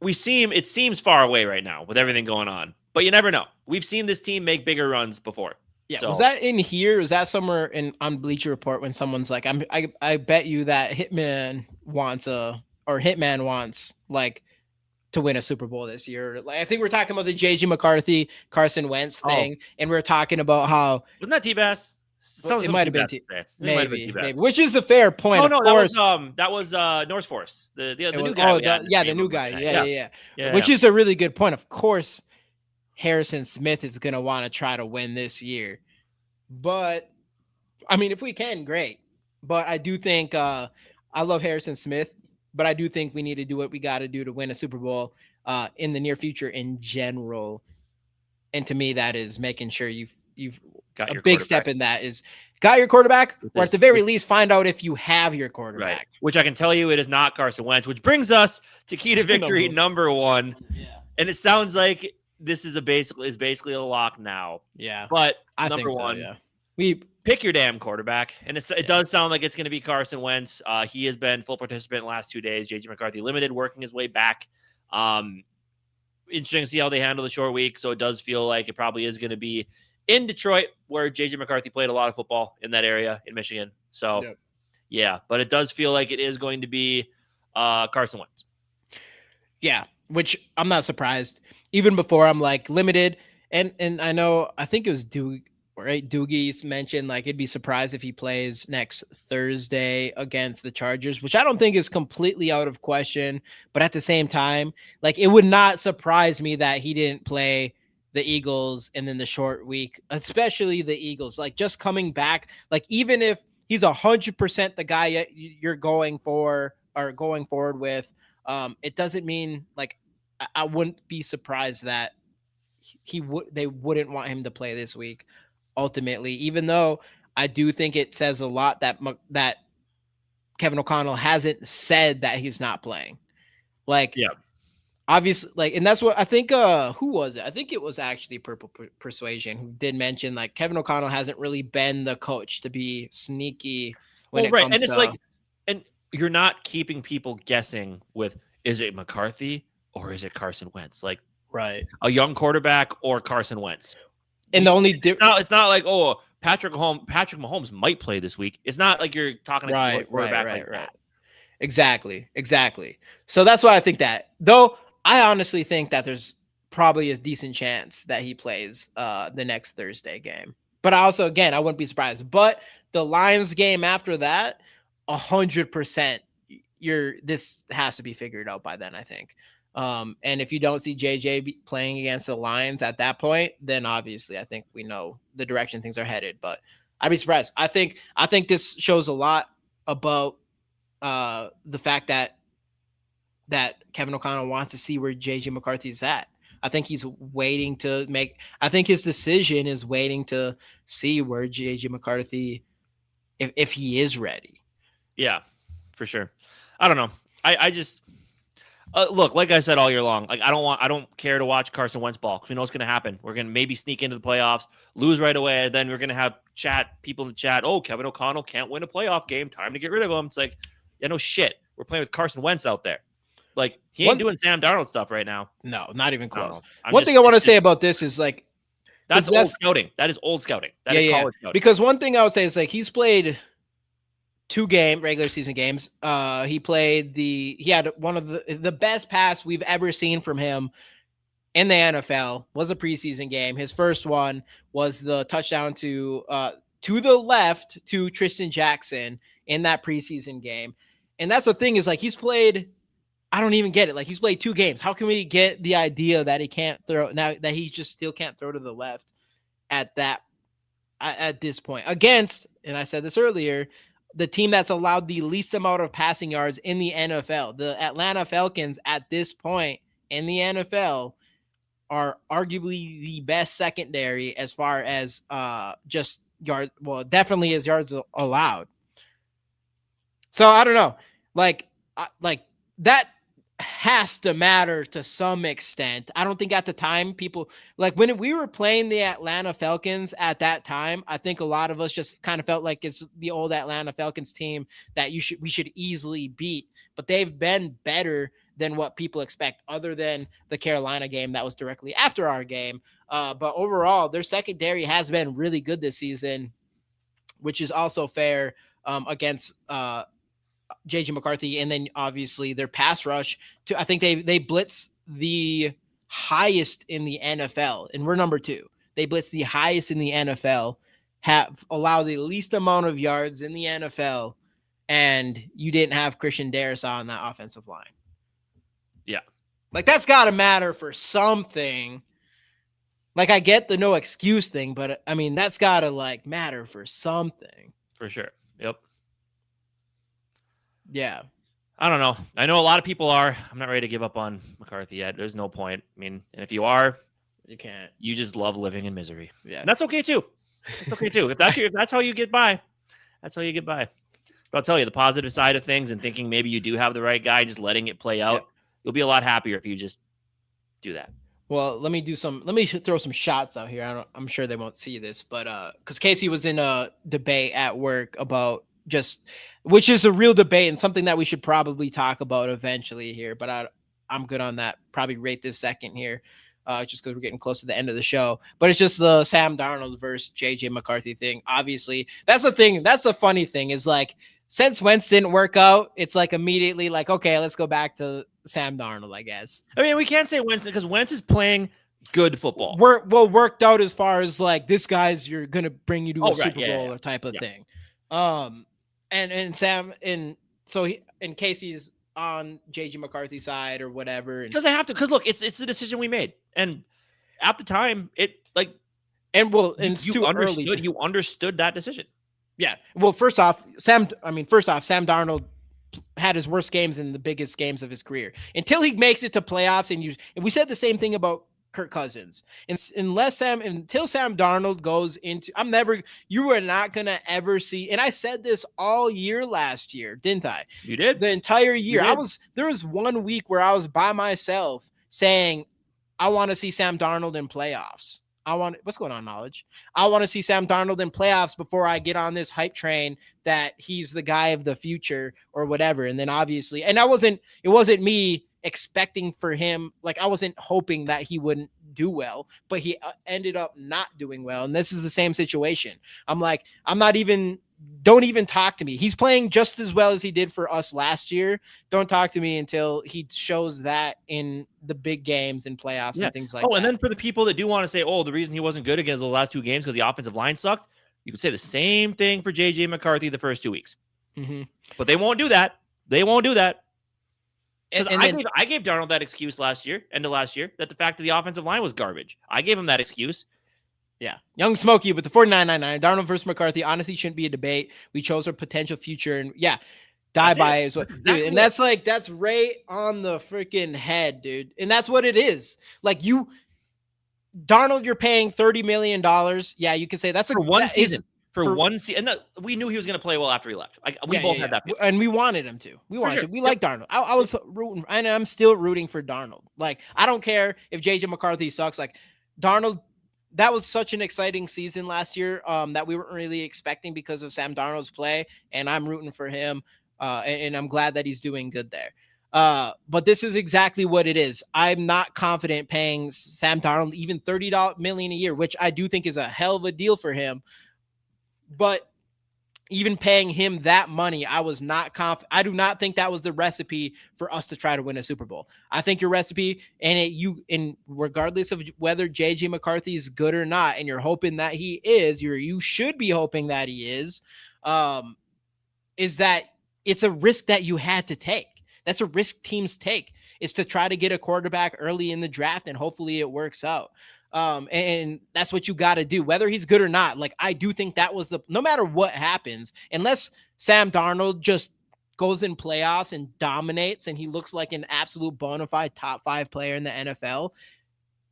S1: It seems far away right now with everything going on, but you never know. We've seen this team make bigger runs before.
S2: Yeah, so. Was that in here? Was that somewhere on Bleacher Report when someone's like, I bet you that Hitman wants like to win a Super Bowl this year. Like, I think we're talking about the JJ McCarthy, Carson Wentz thing, and we're talking about how
S1: wasn't that T-Bass?
S2: It might have been maybe, which is a fair point.
S1: Oh no, that was North Force, the new guy.
S2: The new guy. Yeah. Which is a really good point. Of course, Harrison Smith is going to want to try to win this year, but I mean, if we can, great. But I do think I love Harrison Smith. But I do think we need to do what we got to do to win a Super Bowl in the near future in general. And to me, that is making sure you've got a big step in that is got your quarterback, or at the very least, find out if you have your quarterback.
S1: Right. Which I can tell you, it is not Carson Wentz, which brings us to key to victory number 1.
S2: Yeah.
S1: And it sounds like this is basically a lock now.
S2: Yeah.
S1: But
S2: I
S1: number
S2: think so,
S1: 1,
S2: yeah.
S1: We pick your damn quarterback. And it does sound like it's going to be Carson Wentz. He has been full participant in the last 2 days. JJ McCarthy limited, working his way back. Interesting to see how they handle the short week. So it does feel like it probably is going to be in Detroit, where JJ McCarthy played a lot of football in that area in Michigan. So yeah, but it does feel like it is going to be Carson Wentz.
S2: Yeah, which I'm not surprised. Even before, I'm like limited. And I think it was Duke right? Doogie's mentioned like it'd be surprised if he plays next Thursday against the Chargers, which I don't think is completely out of question. But at the same time, like it would not surprise me that he didn't play the Eagles and then the short week, especially the Eagles. Like just coming back, like even if he's 100% the guy you're going for or going forward with, it doesn't mean like I wouldn't be surprised that they wouldn't want him to play this week. Ultimately, even though I do think it says a lot that Kevin O'Connell hasn't said that he's not playing. Like,
S1: yeah,
S2: obviously, like, and that's what I think. Who was it? I think it was actually Purple Persuasion who did mention like Kevin O'Connell hasn't really been the coach to be sneaky when it comes
S1: and it's
S2: to
S1: like, and you're not keeping people guessing with is it McCarthy or is it Carson Wentz? Like,
S2: right,
S1: a young quarterback or Carson Wentz.
S2: and the only
S1: it's not like, oh, Patrick Mahomes might play this week. It's not like you're talking about quarterback like that.
S2: Exactly. So that's why I think that. Though I honestly think that there's probably a decent chance that he plays the next Thursday game. But also, again, I wouldn't be surprised. But the Lions game after that, 100%, this has to be figured out by then, I think. And if you don't see JJ playing against the Lions at that point, then obviously I think we know the direction things are headed. But I'd be surprised. I think this shows a lot about the fact that Kevin O'Connell wants to see where JJ McCarthy's at. I think he's waiting to make. I think his decision is waiting to see where JJ McCarthy, if he is ready.
S1: Yeah, for sure. I don't know. I just. Look, like I said all year long, like I don't care to watch Carson Wentz ball because we know what's going to happen. We're going to maybe sneak into the playoffs, lose right away, and then we're going to have people in the chat. Oh, Kevin O'Connell can't win a playoff game. Time to get rid of him. It's like, yeah, no shit. We're playing with Carson Wentz out there. Like he ain't doing Sam Darnold stuff right now.
S2: No, not even close. One thing I want to say about this is like
S1: that's old scouting. That is old scouting. That is college scouting.
S2: Because one thing I would say is like he's played 2 regular season games. He had one of the best pass we've ever seen from him in the NFL was a preseason game. His first one was the touchdown to the left to Tristan Jackson in that preseason game. And that's the thing is like he's played, I don't even get it. Like he's played 2 games. How can we get the idea that he can't throw now that he just still can't throw to the left at this point against, and I said this earlier, the team that's allowed the least amount of passing yards in the NFL. The Atlanta Falcons at this point in the NFL are arguably the best secondary as far as just yards. Well, definitely as yards allowed. So I don't know, like that has to matter to some extent. I don't think at the time people like when we were playing the Atlanta Falcons at that time, I think a lot of us just kind of felt like it's the old Atlanta Falcons team that we should easily beat, but they've been better than what people expect other than the Carolina game that was directly after our game. But overall, their secondary has been really good this season, which is also fair against JJ McCarthy, and then obviously their pass rush I think they blitz the highest in the NFL, and we're number 2. They blitz the highest in the NFL, have allowed the least amount of yards in the NFL, and you didn't have Christian Darrisaw on that offensive line.
S1: Yeah.
S2: Like that's got to matter for something. Like I get the no excuse thing, but I mean, that's got to like matter for something.
S1: For sure. Yep.
S2: Yeah.
S1: I don't know. I know a lot of people are. I'm not ready to give up on McCarthy yet. There's no point. I mean, and if you are,
S2: you can't.
S1: You just love living in misery.
S2: Yeah.
S1: And that's okay too. It's okay too. If that's how you get by, that's how you get by. But I'll tell you, the positive side of things and thinking maybe you do have the right guy, just letting it play out, you'll be a lot happier if you just do that.
S2: Well, let me throw some shots out here. I'm sure they won't see this, but because Casey was in a debate at work about which is a real debate and something that we should probably talk about eventually here, but I'm good on that. Probably rate this second here, just because we're getting close to the end of the show. But it's just the Sam Darnold versus JJ McCarthy thing. Obviously, that's the thing. That's the funny thing is like, since Wentz didn't work out, it's like immediately like, okay, let's go back to Sam Darnold, I guess.
S1: I mean, we can't say Wentz because Wentz is playing good football.
S2: Worked out as far as like this guy's you're gonna bring you to a Super Bowl or type of thing. And Sam and so in Casey's on JJ McCarthy's side or whatever.
S1: Because they have to. Because look, it's the decision we made, and at the time, it like
S2: it's
S1: you
S2: too
S1: understood.
S2: early.
S1: You understood that decision.
S2: Yeah. Well, first off, Sam Darnold had his worst games in the biggest games of his career until he makes it to playoffs. And we said the same thing about Kirk Cousins. Until Sam Darnold goes into, you are not going to ever see. And I said this all year last year, didn't I?
S1: You did.
S2: The entire year. There was 1 week where I was by myself saying, I want to see Sam Darnold in playoffs. What's going on, Knowledge? I want to see Sam Darnold in playoffs before I get on this hype train that he's the guy of the future or whatever. And then obviously, and it wasn't me expecting for him. Like I wasn't hoping that he wouldn't do well, but he ended up not doing well. And this is the same situation. I'm like, don't even talk to me. He's playing just as well as he did for us last year. Don't talk to me until he shows that in the big games and playoffs and things like that.
S1: And then for the people that do want to say, the reason he wasn't good against the last 2 games because the offensive line sucked, you could say the same thing for JJ McCarthy the first 2 weeks.
S2: Mm-hmm.
S1: But they won't do that. Because I gave Darnold that excuse end of last year, that the fact that the offensive line was garbage. I gave him that excuse.
S2: Yeah. Young Smokey with the 49.99. Darnold versus McCarthy honestly shouldn't be a debate. We chose our potential future and die by it. Dude, and that's right on the freaking head, dude. And that's what it is. Like Darnold, you're paying $30 million. Yeah, you can say that's
S1: for one season. For 1 season. And we knew he was going to play well after he left. We both had that.
S2: And we wanted him to. We like Darnold. I was rooting, and I'm still rooting for Darnold. Like, I don't care if JJ McCarthy sucks. Like, Darnold, that was such an exciting season last year that we weren't really expecting because of Sam Darnold's play, and I'm rooting for him, and I'm glad that he's doing good there. But this is exactly what it is. I'm not confident paying Sam Darnold even $30 million a year, which I do think is a hell of a deal for him. But even paying him that money, I was not confident. I do not think that was the recipe for us to try to win a Super Bowl. I think your recipe, and regardless of whether JJ McCarthy is good or not, and you're hoping that he is, you should be hoping that he is that it's a risk that you had to take. That's a risk teams take, is to try to get a quarterback early in the draft, and hopefully it works out. And that's what you got to do, whether he's good or not. Like, I do think that was no matter what happens, unless Sam Darnold just goes in playoffs and dominates and he looks like an absolute bona fide top 5 player in the NFL.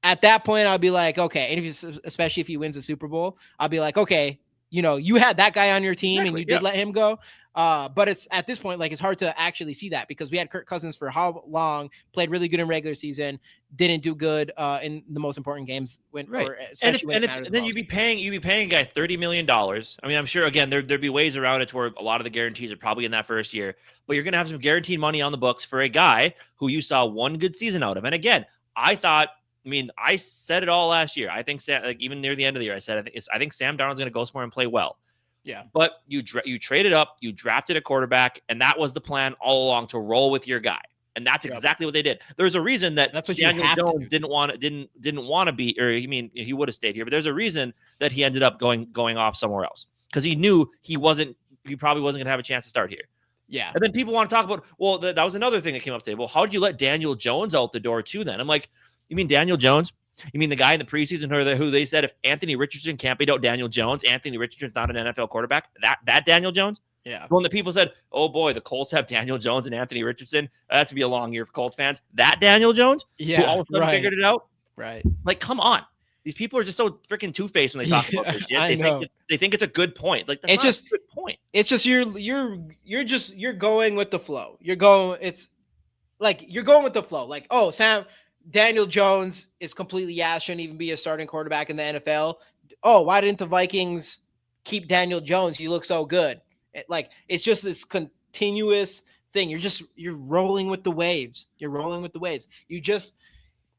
S2: At that point, I'll be like, okay. And especially if he wins a Super Bowl, I'll be like, okay, you had that guy on your team and you did let him go. But it's at this point, like, it's hard to actually see that because we had Kirk Cousins for how long, played really good in regular season, didn't do good in the most important games when you'd be paying
S1: a guy $30 million. I mean, I'm sure again there'd be ways around it to where a lot of the guarantees are probably in that first year, but you're gonna have some guaranteed money on the books for a guy who you saw one good season out of. And again, I said it all last year. I think even near the end of the year, I said I think Sam Darnold's gonna go somewhere and play well.
S2: Yeah,
S1: but you traded up, you drafted a quarterback, and that was the plan all along, to roll with your guy, and that's exactly what they did. There's a reason that's what Daniel Jones didn't want to be, or he would have stayed here, but there's a reason that he ended up going off somewhere else, because he knew he probably wasn't going to have a chance to start here.
S2: Yeah,
S1: and then people want to talk about, that was another thing that came up today. Well, how did you let Daniel Jones out the door too? Then I'm like, you mean Daniel Jones? You mean the guy in the preseason who they said if Anthony Richardson can't beat out Daniel Jones, Anthony Richardson's not an NFL quarterback? That Daniel Jones?
S2: Yeah.
S1: When the people said, oh boy, the Colts have Daniel Jones and Anthony Richardson, that's to be a long year for Colts fans. That Daniel Jones?
S2: Yeah.
S1: Who all of a sudden figured it out?
S2: Right.
S1: Like, come on. These people are just so freaking two-faced when they talk about this shit. They think it's a good point. Like, that's not a good point.
S2: It's just you're going with the flow. You're going with the flow. Like, oh, Daniel Jones is completely ass, shouldn't even be a starting quarterback in the NFL. Oh, why didn't the Vikings keep Daniel Jones? You look so good. It's just this continuous thing. You're rolling with the waves.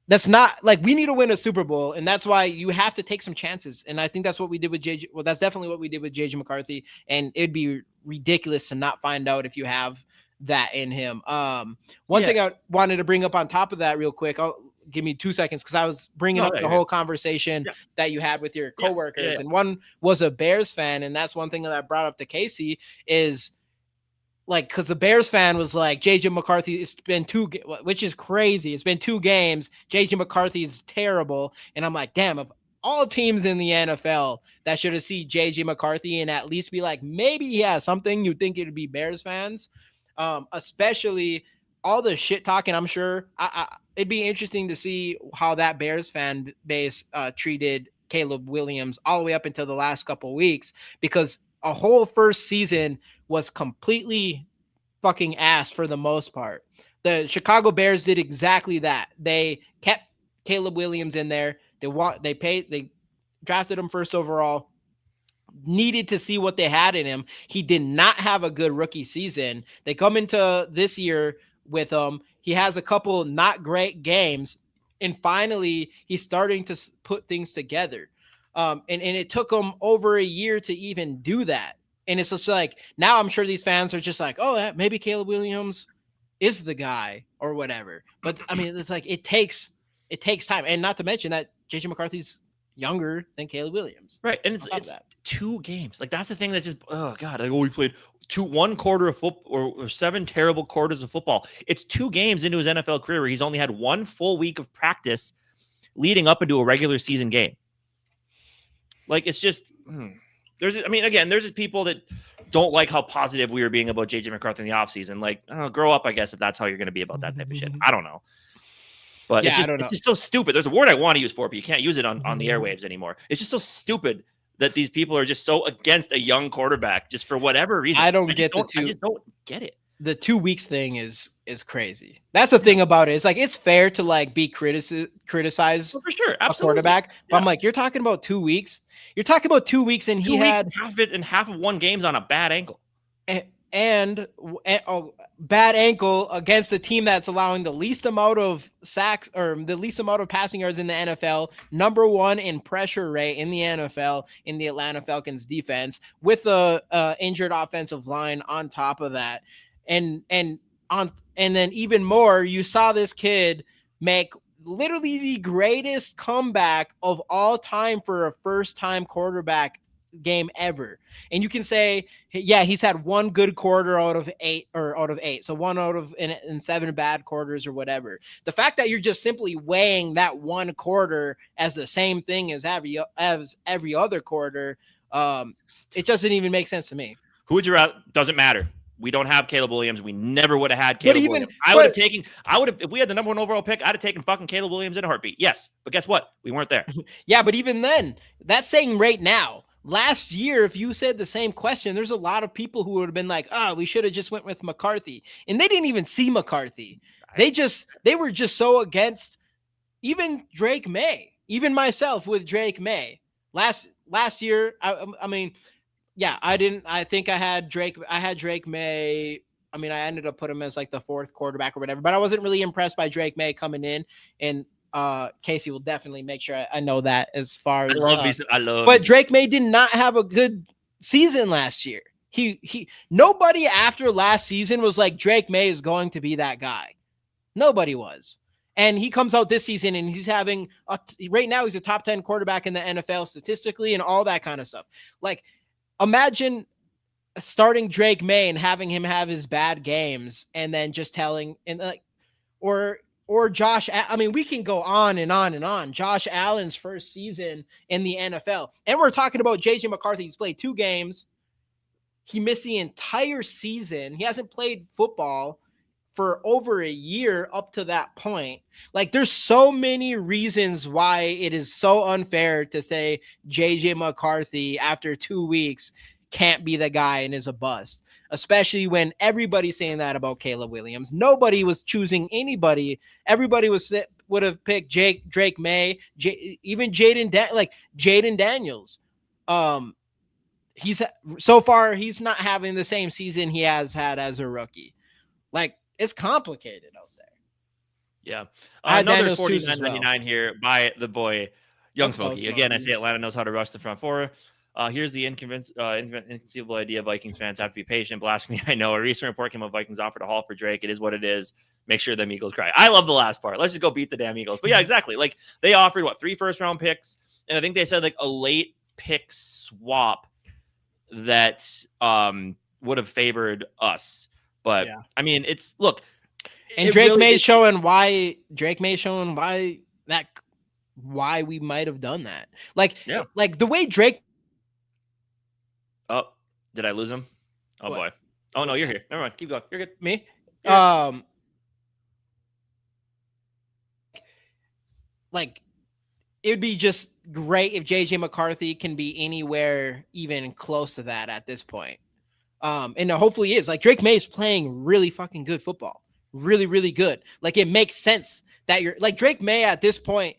S2: That's not like, we need to win a Super Bowl, and that's why you have to take some chances. And I think that's what we did with JJ. Well, that's definitely what we did with JJ McCarthy, and it'd be ridiculous to not find out if you have that in him. One thing I wanted to bring up on top of that real quick, give me 2 seconds because I was bringing up the whole conversation that you had with your coworkers, and one was a Bears fan, and that's one thing that I brought up to Casey is like, because the Bears fan was like, JJ McCarthy, it's been which is crazy. It's been 2 games. JJ McCarthy is terrible, and I'm like, damn, of all teams in the NFL that should have seen JJ McCarthy and at least be like, maybe he has something, you'd think it would be Bears fans, especially all the shit talking. I'm sure it'd be interesting to see how that Bears fan base treated Caleb Williams all the way up until the last couple of weeks, because a whole first season was completely fucking ass for the most part. The Chicago Bears did exactly that. They kept Caleb Williams in there. They drafted him first overall, needed to see what they had in him. He did not have a good rookie season. They come into this year with him. He has a couple not great games, and finally he's starting to put things together. And it took him over a year to even do that. And it's just like, now I'm sure these fans are just like, oh, maybe Caleb Williams is the guy or whatever. But I mean, it's like, it takes time. And not to mention that JJ McCarthy's younger than Caleb Williams.
S1: Right. And it's 2 games. Like, that's the thing that just, oh God, like, we played 1 quarter of football or 7 terrible quarters of football. It's 2 games into his NFL career where he's only had 1 full week of practice leading up into a regular season game. Like, it's just, there's just people that don't like how positive we were being about JJ McCarthy in the offseason. Like, grow up, I guess, if that's how you're going to be about that type of shit. I don't know. But it's just so stupid. There's a word I want to use for it, but you can't use it on the airwaves anymore. It's just so stupid that these people are just so against a young quarterback just for whatever reason.
S2: I just don't get it. The 2 weeks thing is crazy. That's the thing about it. It's like, it's fair to like be criticized
S1: for sure,
S2: a quarterback, but I'm like, you're talking about 2 weeks. You're talking about 2 weeks, and he had
S1: half of 1 game's on a bad ankle,
S2: and bad ankle against the team that's allowing the least amount of sacks or the least amount of passing yards in the NFL, number 1 in pressure rate in the NFL in the Atlanta Falcons defense, with a injured offensive line on top of that. And then even more, you saw this kid make literally the greatest comeback of all time for a first-time quarterback game ever. And you can say, yeah, he's had 1 good quarter out of 8. So 1 out of in 7 bad quarters or whatever. The fact that you're just simply weighing that 1 quarter as the same thing as every other quarter, it doesn't even make sense to me.
S1: Who would you rather? Doesn't matter. We don't have Caleb Williams. We never would have had Caleb Williams. If we had the number 1 overall pick, I'd have taken fucking Caleb Williams in a heartbeat. Yes. But guess what? We weren't there.
S2: Yeah, but even then, that's saying right now. Last year, if you said the same question, there's a lot of people who would have been like, we should have just went with McCarthy. And they didn't even see McCarthy. They were just so against even Drake May, even myself with Drake May. Last year, I mean, yeah, I think I had Drake May. I mean, I ended up putting him as like the 4th quarterback or whatever, but I wasn't really impressed by Drake May coming in, and Casey will definitely make sure I know that as far as but Drake May did not have a good season last year. Nobody after last season was like, Drake May is going to be that guy. Nobody was. And he comes out this season and he's having right now he's a top 10 quarterback in the NFL statistically and all that kind of stuff. Like, imagine starting Drake May and having him have his bad games and then just telling or Josh. I mean, we can go on and on and on. Josh Allen's first season in the NFL. And we're talking about JJ McCarthy. He's played 2 games. He missed the entire season. He hasn't played football for over a year up to that point. Like, there's so many reasons why it is so unfair to say JJ McCarthy after 2 weeks can't be the guy and is a bust, especially when everybody's saying that about Caleb Williams. Nobody was choosing anybody. Everybody would have picked Drake May, even Jaden Daniels. He's not having the same season he has had as a rookie. Like, it's complicated out there.
S1: Yeah. Another 49.99 here by the boy Young Smokey. Again, I say Atlanta knows how to rush the front four. Here's the inconceivable idea. Vikings fans have to be patient. Blasphemy, I know. A recent report came up. Vikings offered a haul for Drake. It is what it is. Make sure them Eagles cry. I love the last part. Let's just go beat the damn Eagles. But yeah, exactly. Like they offered 3 first-round picks, and I think they said like a late pick swap that would have favored us. But I mean, it's look.
S2: And Drake May showing why we might have done that. Like the way Drake.
S1: Oh, did I lose him? Oh, boy. Oh, no, you're here. Never mind. Keep going. You're good.
S2: Me? Like, it would be just great if JJ McCarthy can be anywhere even close to that at this point. And hopefully he is. Like, Drake May is playing really fucking good football. Really, really good. Like, it makes sense that you're... Like, Drake May at this point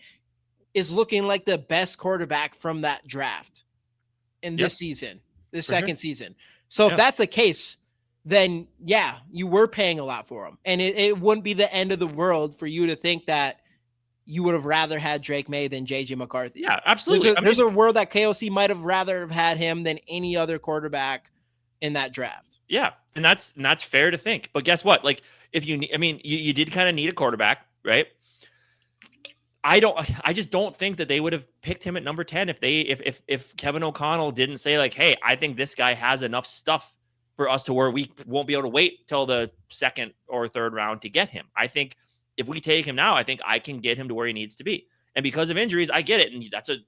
S2: is looking like the best quarterback from that draft in this season. This second season. So if that's the case, then you were paying a lot for him. And it wouldn't be the end of the world for you to think that you would have rather had Drake May than JJ McCarthy.
S1: Yeah, absolutely.
S2: There's a world that KOC might have rather have had him than any other quarterback in that draft.
S1: Yeah. And that's fair to think. But guess what? Like if you did kind of need a quarterback, right? I just don't think that they would have picked him at number 10 if Kevin O'Connell didn't say like, hey, I think this guy has enough stuff for us to where we won't be able to wait till the second or third round to get him. I think if we take him now, I think I can get him to where he needs to be. And because of injuries, I get it. And that's a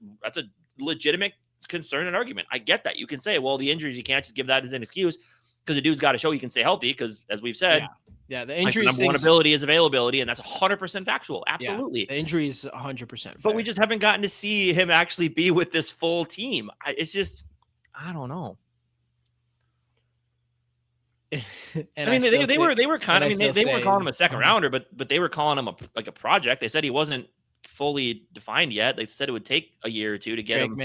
S1: legitimate concern and argument. I get that. You can say, well, the injuries, you can't just give that as an excuse because the dude's got to show he can stay healthy because as we've said,
S2: the injury
S1: number one ability is availability, and that's 100% factual. Absolutely.
S2: Yeah, the injury is 100% fair.
S1: But we just haven't gotten to see him actually be with this full team. It's just, I don't know. I mean, they were kind of, they weren't calling him a second rounder, but they were calling him a project. They said he wasn't fully defined yet. They said it would take a year or two to get him.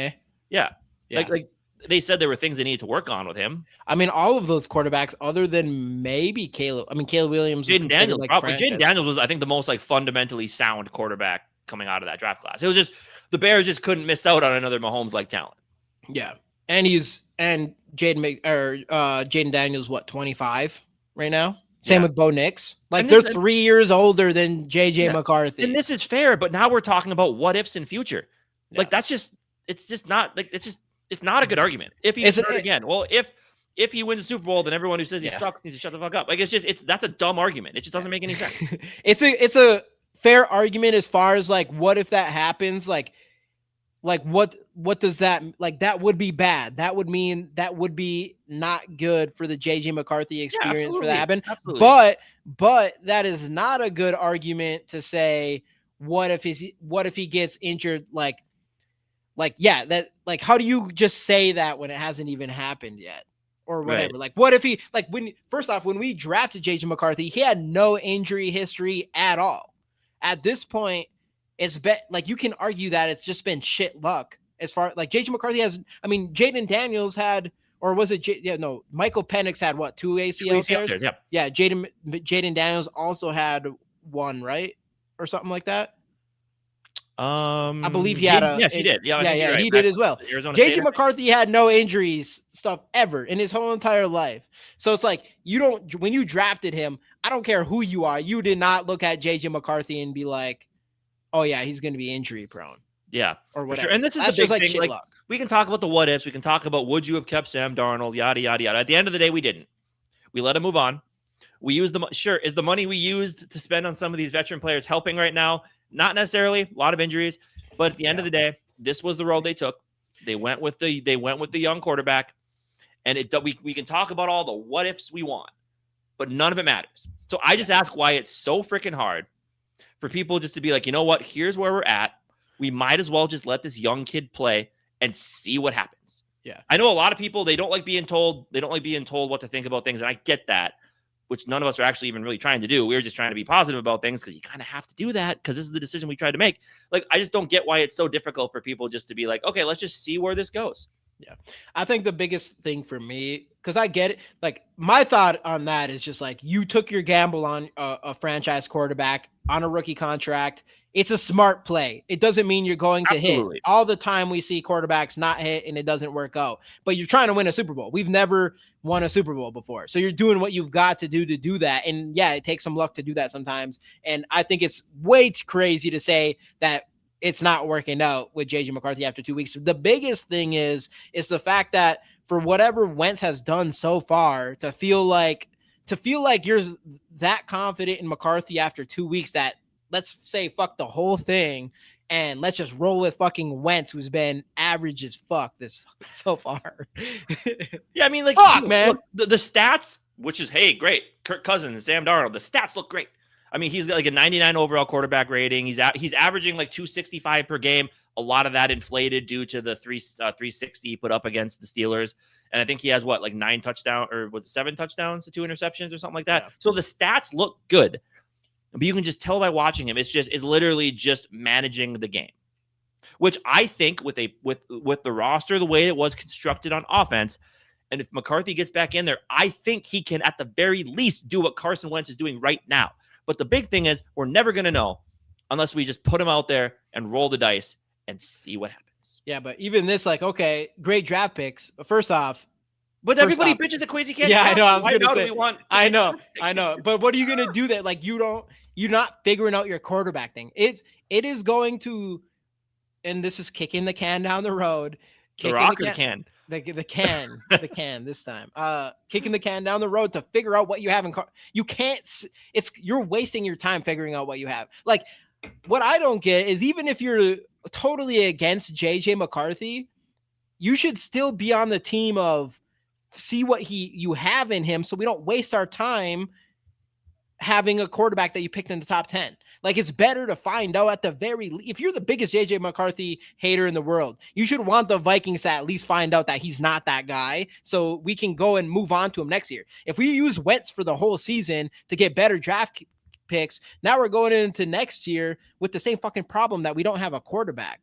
S1: Yeah. Like they said there were things they needed to work on with him.
S2: I mean, all of those quarterbacks, other than maybe Caleb. I mean, Caleb Williams,
S1: Jaden Daniels. Jaden Daniels was, I think, the most like fundamentally sound quarterback coming out of that draft class. It was just the Bears just couldn't miss out on another Mahomes like talent.
S2: Yeah, and Jaden Daniels, what, 25 right now? Same with Bo Nix. Like they're 3 years older than JJ McCarthy.
S1: And this is fair, but now we're talking about what ifs in future. Yeah. Like it's not a good argument. If he started again, well, if he wins the Super Bowl, then everyone who says he sucks needs to shut the fuck up. Like that's a dumb argument. It just doesn't make any sense.
S2: It's a fair argument as far as like what if that happens? Like what does that like? That would be bad. That would mean that would be not good for the JJ McCarthy experience for that to happen. Absolutely. But that is not a good argument to say what if he gets injured how do you just say that when it hasn't even happened yet or whatever? Right. Like, what if he, like, when we drafted JJ McCarthy, he had no injury history at all. At this point, it's you can argue that it's just been shit luck as far like JJ McCarthy has. I mean, Jaden Daniels had, or was it? Michael Penix had what, 2 ACL tears? Yeah. Jaden Daniels also had one, right, or something like that. I believe he had
S1: yes, he did. Yeah,
S2: he did as well. JJ McCarthy had no injuries stuff ever in his whole entire life. So it's like when you drafted him, I don't care who you are, you did not look at JJ McCarthy and be like, oh yeah, he's going to be injury prone.
S1: Yeah,
S2: or whatever.
S1: Sure. And this is the big thing. Like, we can talk about the what ifs. We can talk about would you have kept Sam Darnold, yada yada yada. At the end of the day, we didn't. We let him move on. We used is the money we used to spend on some of these veteran players helping right now? Not necessarily. A lot of injuries, but at the end of the day, this was the road they took. They went with the young quarterback, and we can talk about all the what ifs we want, but none of it matters. So I just ask why it's so freaking hard for people just to be like, you know what? Here's where we're at. We might as well just let this young kid play and see what happens.
S2: Yeah,
S1: I know a lot of people, they don't like being told what to think about things, and I get that, which none of us are actually even really trying to do. We're just trying to be positive about things because you kind of have to do that because this is the decision we tried to make. Like, I just don't get why it's so difficult for people just to be like, okay, let's just see where this goes.
S2: Yeah. I think the biggest thing for me, because I get it, like my thought on that is just like you took your gamble on a franchise quarterback on a rookie contract. it's a smart play. It doesn't mean you're going to
S1: Absolutely.
S2: hit. All the time we see quarterbacks not hit and it doesn't work out. But you're trying to win a Super Bowl. We've never won a Super Bowl before. So you're doing what you've got to do that. And yeah, it takes some luck to do that sometimes. And I think it's way too crazy to say that it's not working out with JJ McCarthy after 2 weeks. The biggest thing is the fact that for whatever Wentz has done so far, to feel like you're that confident in McCarthy after 2 weeks that let's say fuck the whole thing and let's just roll with fucking Wentz, who's been average as fuck this so far.
S1: Yeah, I mean, like,
S2: fuck, man.
S1: Look, the stats, which is, hey, great. Kirk Cousins, Sam Darnold, the stats look great. I mean, he's got like a 99 overall quarterback rating. He's averaging like 265 per game. A lot of that inflated due to the 360 he put up against the Steelers. And I think he has like 7 touchdowns to 2 interceptions or something like that. Yeah. So the stats look good. But you can just tell by watching him, it's literally just managing the game, which I think with the roster, the way it was constructed on offense, and if McCarthy gets back in there, I think he can at the very least do what Carson Wentz is doing right now. But the big thing is we're never going to know unless we just put him out there and roll the dice and see what happens.
S2: Yeah, but even this, like, okay, great draft picks. First off,
S1: but everybody bitches at Kwesi can't.
S2: Yeah, I know. I was going to say. I know. But what are you going to do that? Like, you're not figuring out your quarterback thing. It is going to, and this is kicking the can down the road.
S1: The rock or the can?
S2: The can this time. Kicking the can down the road to figure out what you have in you can't. You're wasting your time figuring out what you have. Like, what I don't get is even if you're totally against JJ McCarthy, you should still be on the team of see what you have in him, so we don't waste our time having a quarterback that you picked in the top 10. Like, it's better to find out at the very least. If you're the biggest JJ McCarthy hater in the world, you should want the Vikings to at least find out that he's not that guy, so we can go and move on to him next year. If we use Wentz for the whole season to get better draft picks, now we're going into next year with the same fucking problem that we don't have a quarterback.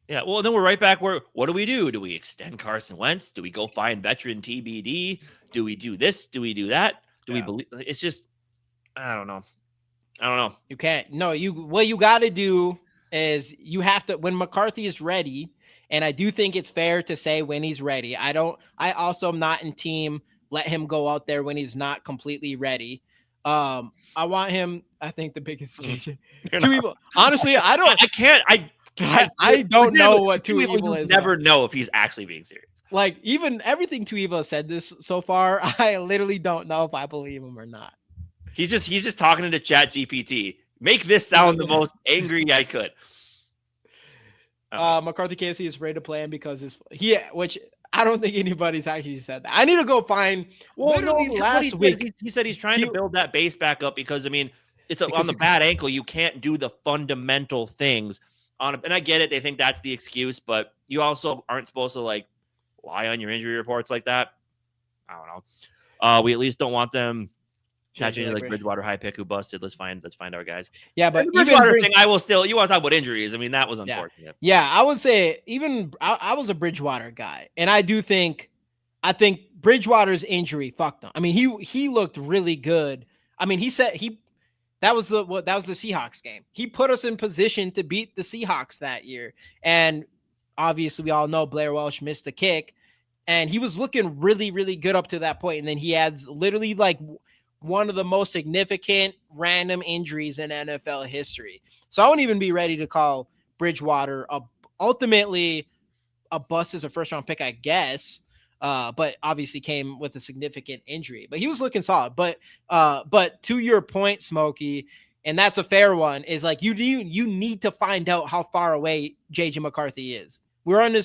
S1: Yeah, well, then we're right back where, what do we do? Do we extend Carson Wentz? Do we go find veteran TBD? Do we do this? Do we do that? Do we believe? It's just, I don't know.
S2: You can't. No, what you got to do is you have to, when McCarthy is ready, and I do think it's fair to say when he's ready. I also am not in team let him go out there when he's not completely ready. I want him, I think the biggest JJ. Two evil. Honestly, I don't know what Too Evil is.
S1: Never know if he's actually being serious.
S2: Like, even everything Too Evil said this so far, I literally don't know if I believe him or not.
S1: He's just talking to ChatGPT. Make this sound the most angry I could.
S2: McCarthy Casey is afraid to play him because which I don't think anybody's actually said that. I need to go find.
S1: Last week he said he's trying to build that base back up because, I mean, on the bad ankle. You can't do the fundamental things and I get it. They think that's the excuse, but you also aren't supposed to like lie on your injury reports like that. I don't know. We at least don't want them catching like Bridgewater high pick who busted. Let's find our guys.
S2: Yeah, but
S1: Bridgewater thing, I will still. You want to talk about injuries? I mean, that was unfortunate.
S2: Yeah, I would say I was a Bridgewater guy, and I think Bridgewater's injury fucked him. I mean, he looked really good. I mean, that was the Seahawks game. He put us in position to beat the Seahawks that year. And obviously we all know Blair Welsh missed the kick and he was looking really, really good up to that point. And then he has literally like one of the most significant random injuries in NFL history. So I wouldn't even be ready to call Bridgewater ultimately a bust as a first round pick, I guess. But obviously came with a significant injury. But he was looking solid. But to your point, Smokey, and that's a fair one, is like you need to find out how far away JJ McCarthy is. We're on we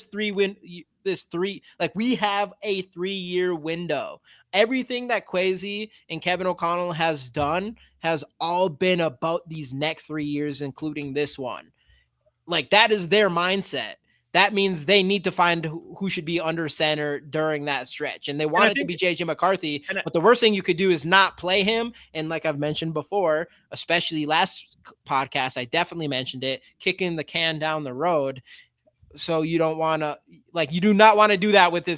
S2: have a 3-year window. Everything that Kwesi and Kevin O'Connell has done has all been about these next 3 years, including this one. Like, that is their mindset. That means they need to find who should be under center during that stretch. And they want it to be JJ McCarthy. But the worst thing you could do is not play him. And like I've mentioned before, especially last podcast, I definitely mentioned it, kicking the can down the road. So you don't want to, like, you do not want to do that with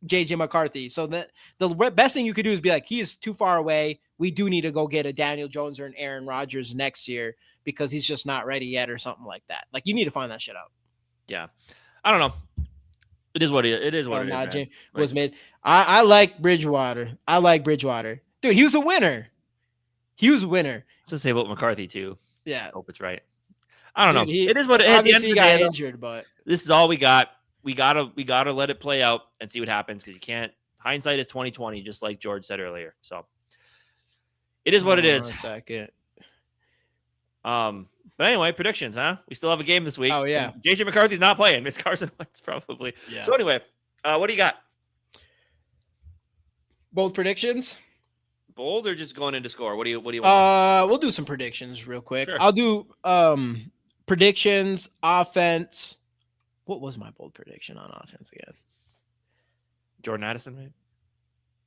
S2: JJ McCarthy. So that the best thing you could do is be like, he is too far away. We do need to go get a Daniel Jones or an Aaron Rodgers next year because he's just not ready yet or something like that. Like, you need to find that shit out.
S1: Yeah. I don't know. It is what it is. What it is, man.
S2: Was made. I like Bridgewater. Dude, he was a winner.
S1: Let's just say about McCarthy too.
S2: Yeah.
S1: I hope it's right. I don't know. It is what it is.
S2: Obviously, he got injured, but
S1: this is all we got. We gotta let it play out and see what happens, because you can't. Hindsight is 20/20, just like George said earlier. So it is what it is.
S2: 1 second.
S1: But anyway, predictions, huh? We still have a game this week.
S2: Oh yeah.
S1: JJ McCarthy's not playing. Miss Carson Wentz probably.
S2: Yeah.
S1: So anyway, what do you got?
S2: Bold predictions?
S1: Bold or just going into score? What do you want?
S2: We'll do some predictions real quick.
S1: Sure.
S2: I'll do predictions, offense. What was my bold prediction on offense again?
S1: Jordan Addison, right?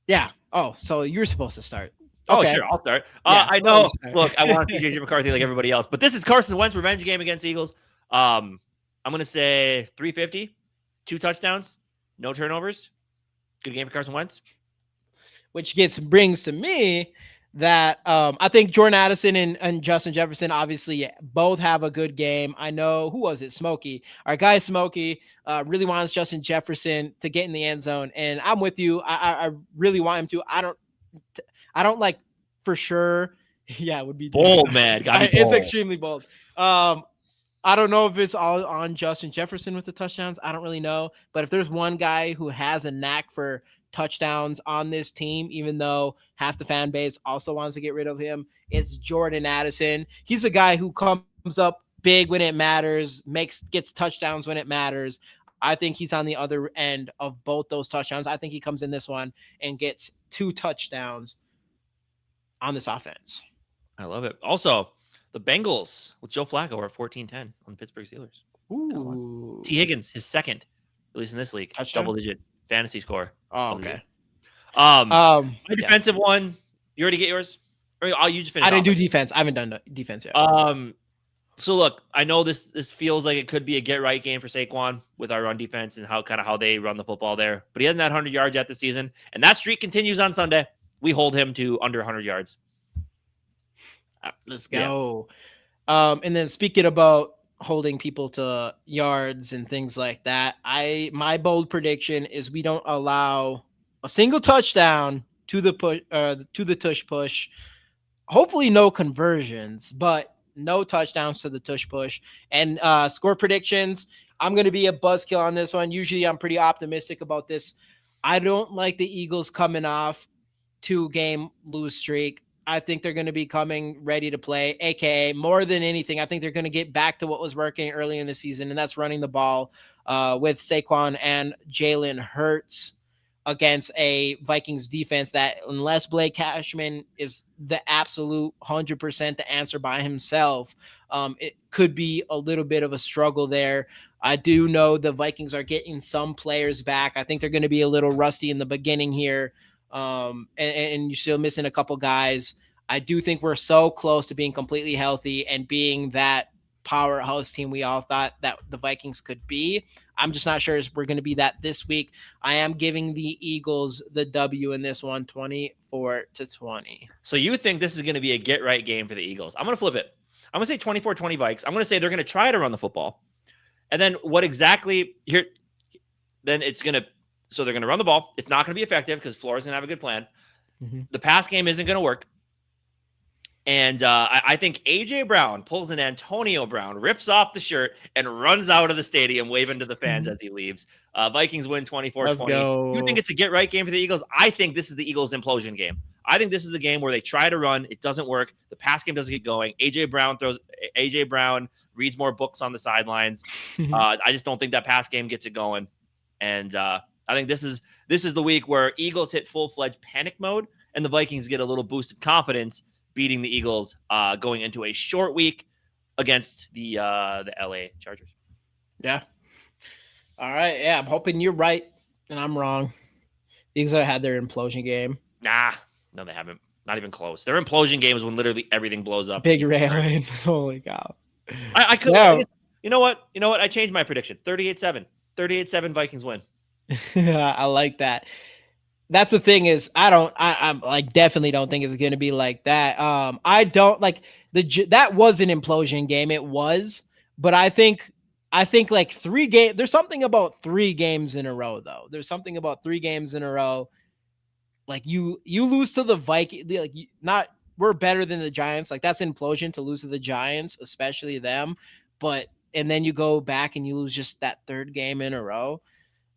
S2: Yeah. Oh, so you're supposed to start.
S1: Oh,
S2: okay.
S1: Sure. I'll start.
S2: Yeah,
S1: I know. Look, I want to see JJ McCarthy like everybody else, but this is Carson Wentz revenge game against the Eagles. I'm going to say 350, 2 touchdowns, no turnovers. Good game for Carson Wentz.
S2: Which brings to me that I think Jordan Addison and Justin Jefferson obviously both have a good game. I know, who was it? Smokey. Our guy Smokey really wants Justin Jefferson to get in the end zone, and I'm with you. I really want him to. I don't like for sure. Yeah, it would be
S1: bold, man.
S2: It's extremely bold. I don't know if it's all on Justin Jefferson with the touchdowns. I don't really know. But if there's one guy who has a knack for touchdowns on this team, even though half the fan base also wants to get rid of him, it's Jordan Addison. He's a guy who comes up big when it matters, gets touchdowns when it matters. I think he's on the other end of both those touchdowns. I think he comes in this one and gets 2 touchdowns on this offense.
S1: I love it. Also, the Bengals with Joe Flacco are 14-10 on the Pittsburgh Steelers.
S2: Ooh.
S1: T. Higgins, his second, at least in this league,
S2: touchdown?
S1: Double-digit fantasy score.
S2: Oh, okay.
S1: My defensive one. You already get yours? Or you just finished?
S2: I didn't do defense. I haven't done defense yet.
S1: So look, I know this feels like it could be a get right game for Saquon with our run defense and how they run the football there. But he hasn't had 100 yards yet this season, and that streak continues on Sunday. We hold him to under 100 yards.
S2: Let's go. Yeah. And then speaking about holding people to yards and things like that, my bold prediction is we don't allow a single touchdown to the tush push. Hopefully no conversions, but no touchdowns to the tush push. And score predictions, I'm going to be a buzzkill on this one. Usually I'm pretty optimistic about this. I don't like the Eagles coming off 2-game lose streak. I think they're going to be coming ready to play, aka more than anything, I think they're going to get back to what was working early in the season, and that's running the ball with Saquon and Jalen Hurts against a Vikings defense that, unless Blake Cashman is the absolute 100% the answer by himself, it could be a little bit of a struggle there. I do know the Vikings are getting some players back. I think they're going to be a little rusty in the beginning here. And you're still missing a couple guys. I do think we're so close to being completely healthy and being that powerhouse team we all thought that the Vikings could be. I'm just not sure if we're going to be that this week. I am giving the Eagles the W in this one, 24-20.
S1: So you think this is going to be a get right game for the Eagles? I'm going to flip it. I'm going to say 24-20 Vikes. I'm going to say they're going to try to run the football. And then what exactly here? Then it's going to. So they're going to run the ball. It's not going to be effective because Flores going to have a good plan. Mm-hmm. The pass game isn't going to work. And I think A.J. Brown pulls an Antonio Brown, rips off the shirt, and runs out of the stadium waving to the fans as he leaves. Vikings win 24-20. You think it's a get-right game for the Eagles? I think this is the Eagles' implosion game. I think this is the game where they try to run. It doesn't work. The pass game doesn't get going. A.J. Brown reads more books on the sidelines. I just don't think that pass game gets it going. And I think this is the week where Eagles hit full-fledged panic mode, and the Vikings get a little boost of confidence, beating the Eagles going into a short week against the LA Chargers.
S2: Yeah. All right. Yeah, I'm hoping you're right and I'm wrong. The Eagles had their implosion game.
S1: Nah, no, they haven't. Not even close. Their implosion game is when literally everything blows up.
S2: Big railing. Holy cow.
S1: I could. Yeah. You know what? I changed my prediction. 38-7. 38-7 Vikings win.
S2: I like that. That's the thing is I'm like definitely don't think it's going to be like that. I don't like that was an implosion game. It was, but I think like 3 games. There's something about 3 games in a row though. There's something about 3 games in a row. Like you lose to the Vikings, like not we're better than the Giants. Like that's implosion to lose to the Giants, especially them. But and then you go back and you lose just that 3rd game in a row.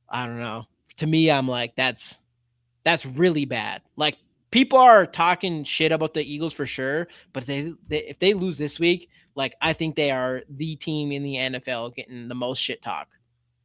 S2: I don't know. To me, I'm like that's really bad. Like people are talking shit about the Eagles for sure, but if they lose this week, like I think they are the team in the NFL getting the most shit talk.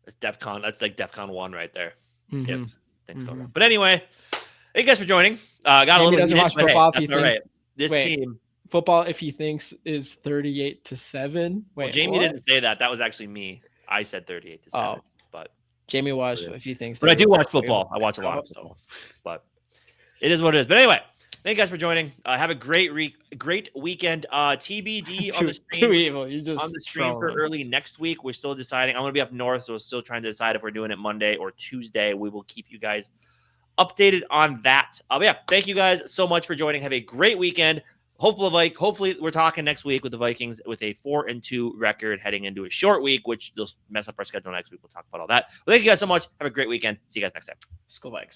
S1: It's DEFCON. That's like DEFCON 1 right there.
S2: Mm-hmm.
S1: If things go wrong. But anyway, thank you guys for joining. Got
S2: Maybe
S1: a little
S2: doesn't
S1: bit
S2: watch football if he thinks
S1: This team.
S2: Football if he thinks is 38-7.
S1: Well, Jamie didn't say that. That was actually me. I said 38-7.
S2: Oh.
S1: But
S2: Jamie watched if he thinks.
S1: But I do watch football. I watch a lot of football. But it is what it is. But anyway, thank you guys for joining. Have a great weekend. TBD on the stream.
S2: Too evil. You're just
S1: on the stream for early next week. We're still deciding. I'm going to be up north, so we're still trying to decide if we're doing it Monday or Tuesday. We will keep you guys updated on that. But yeah, thank you guys so much for joining. Have a great weekend. Hopefully we're talking next week with the Vikings with a 4-2 record heading into a short week, which will mess up our schedule next week. We'll talk about all that. Well, thank you guys so much. Have a great weekend. See you guys next time.
S2: SKOL Vikes.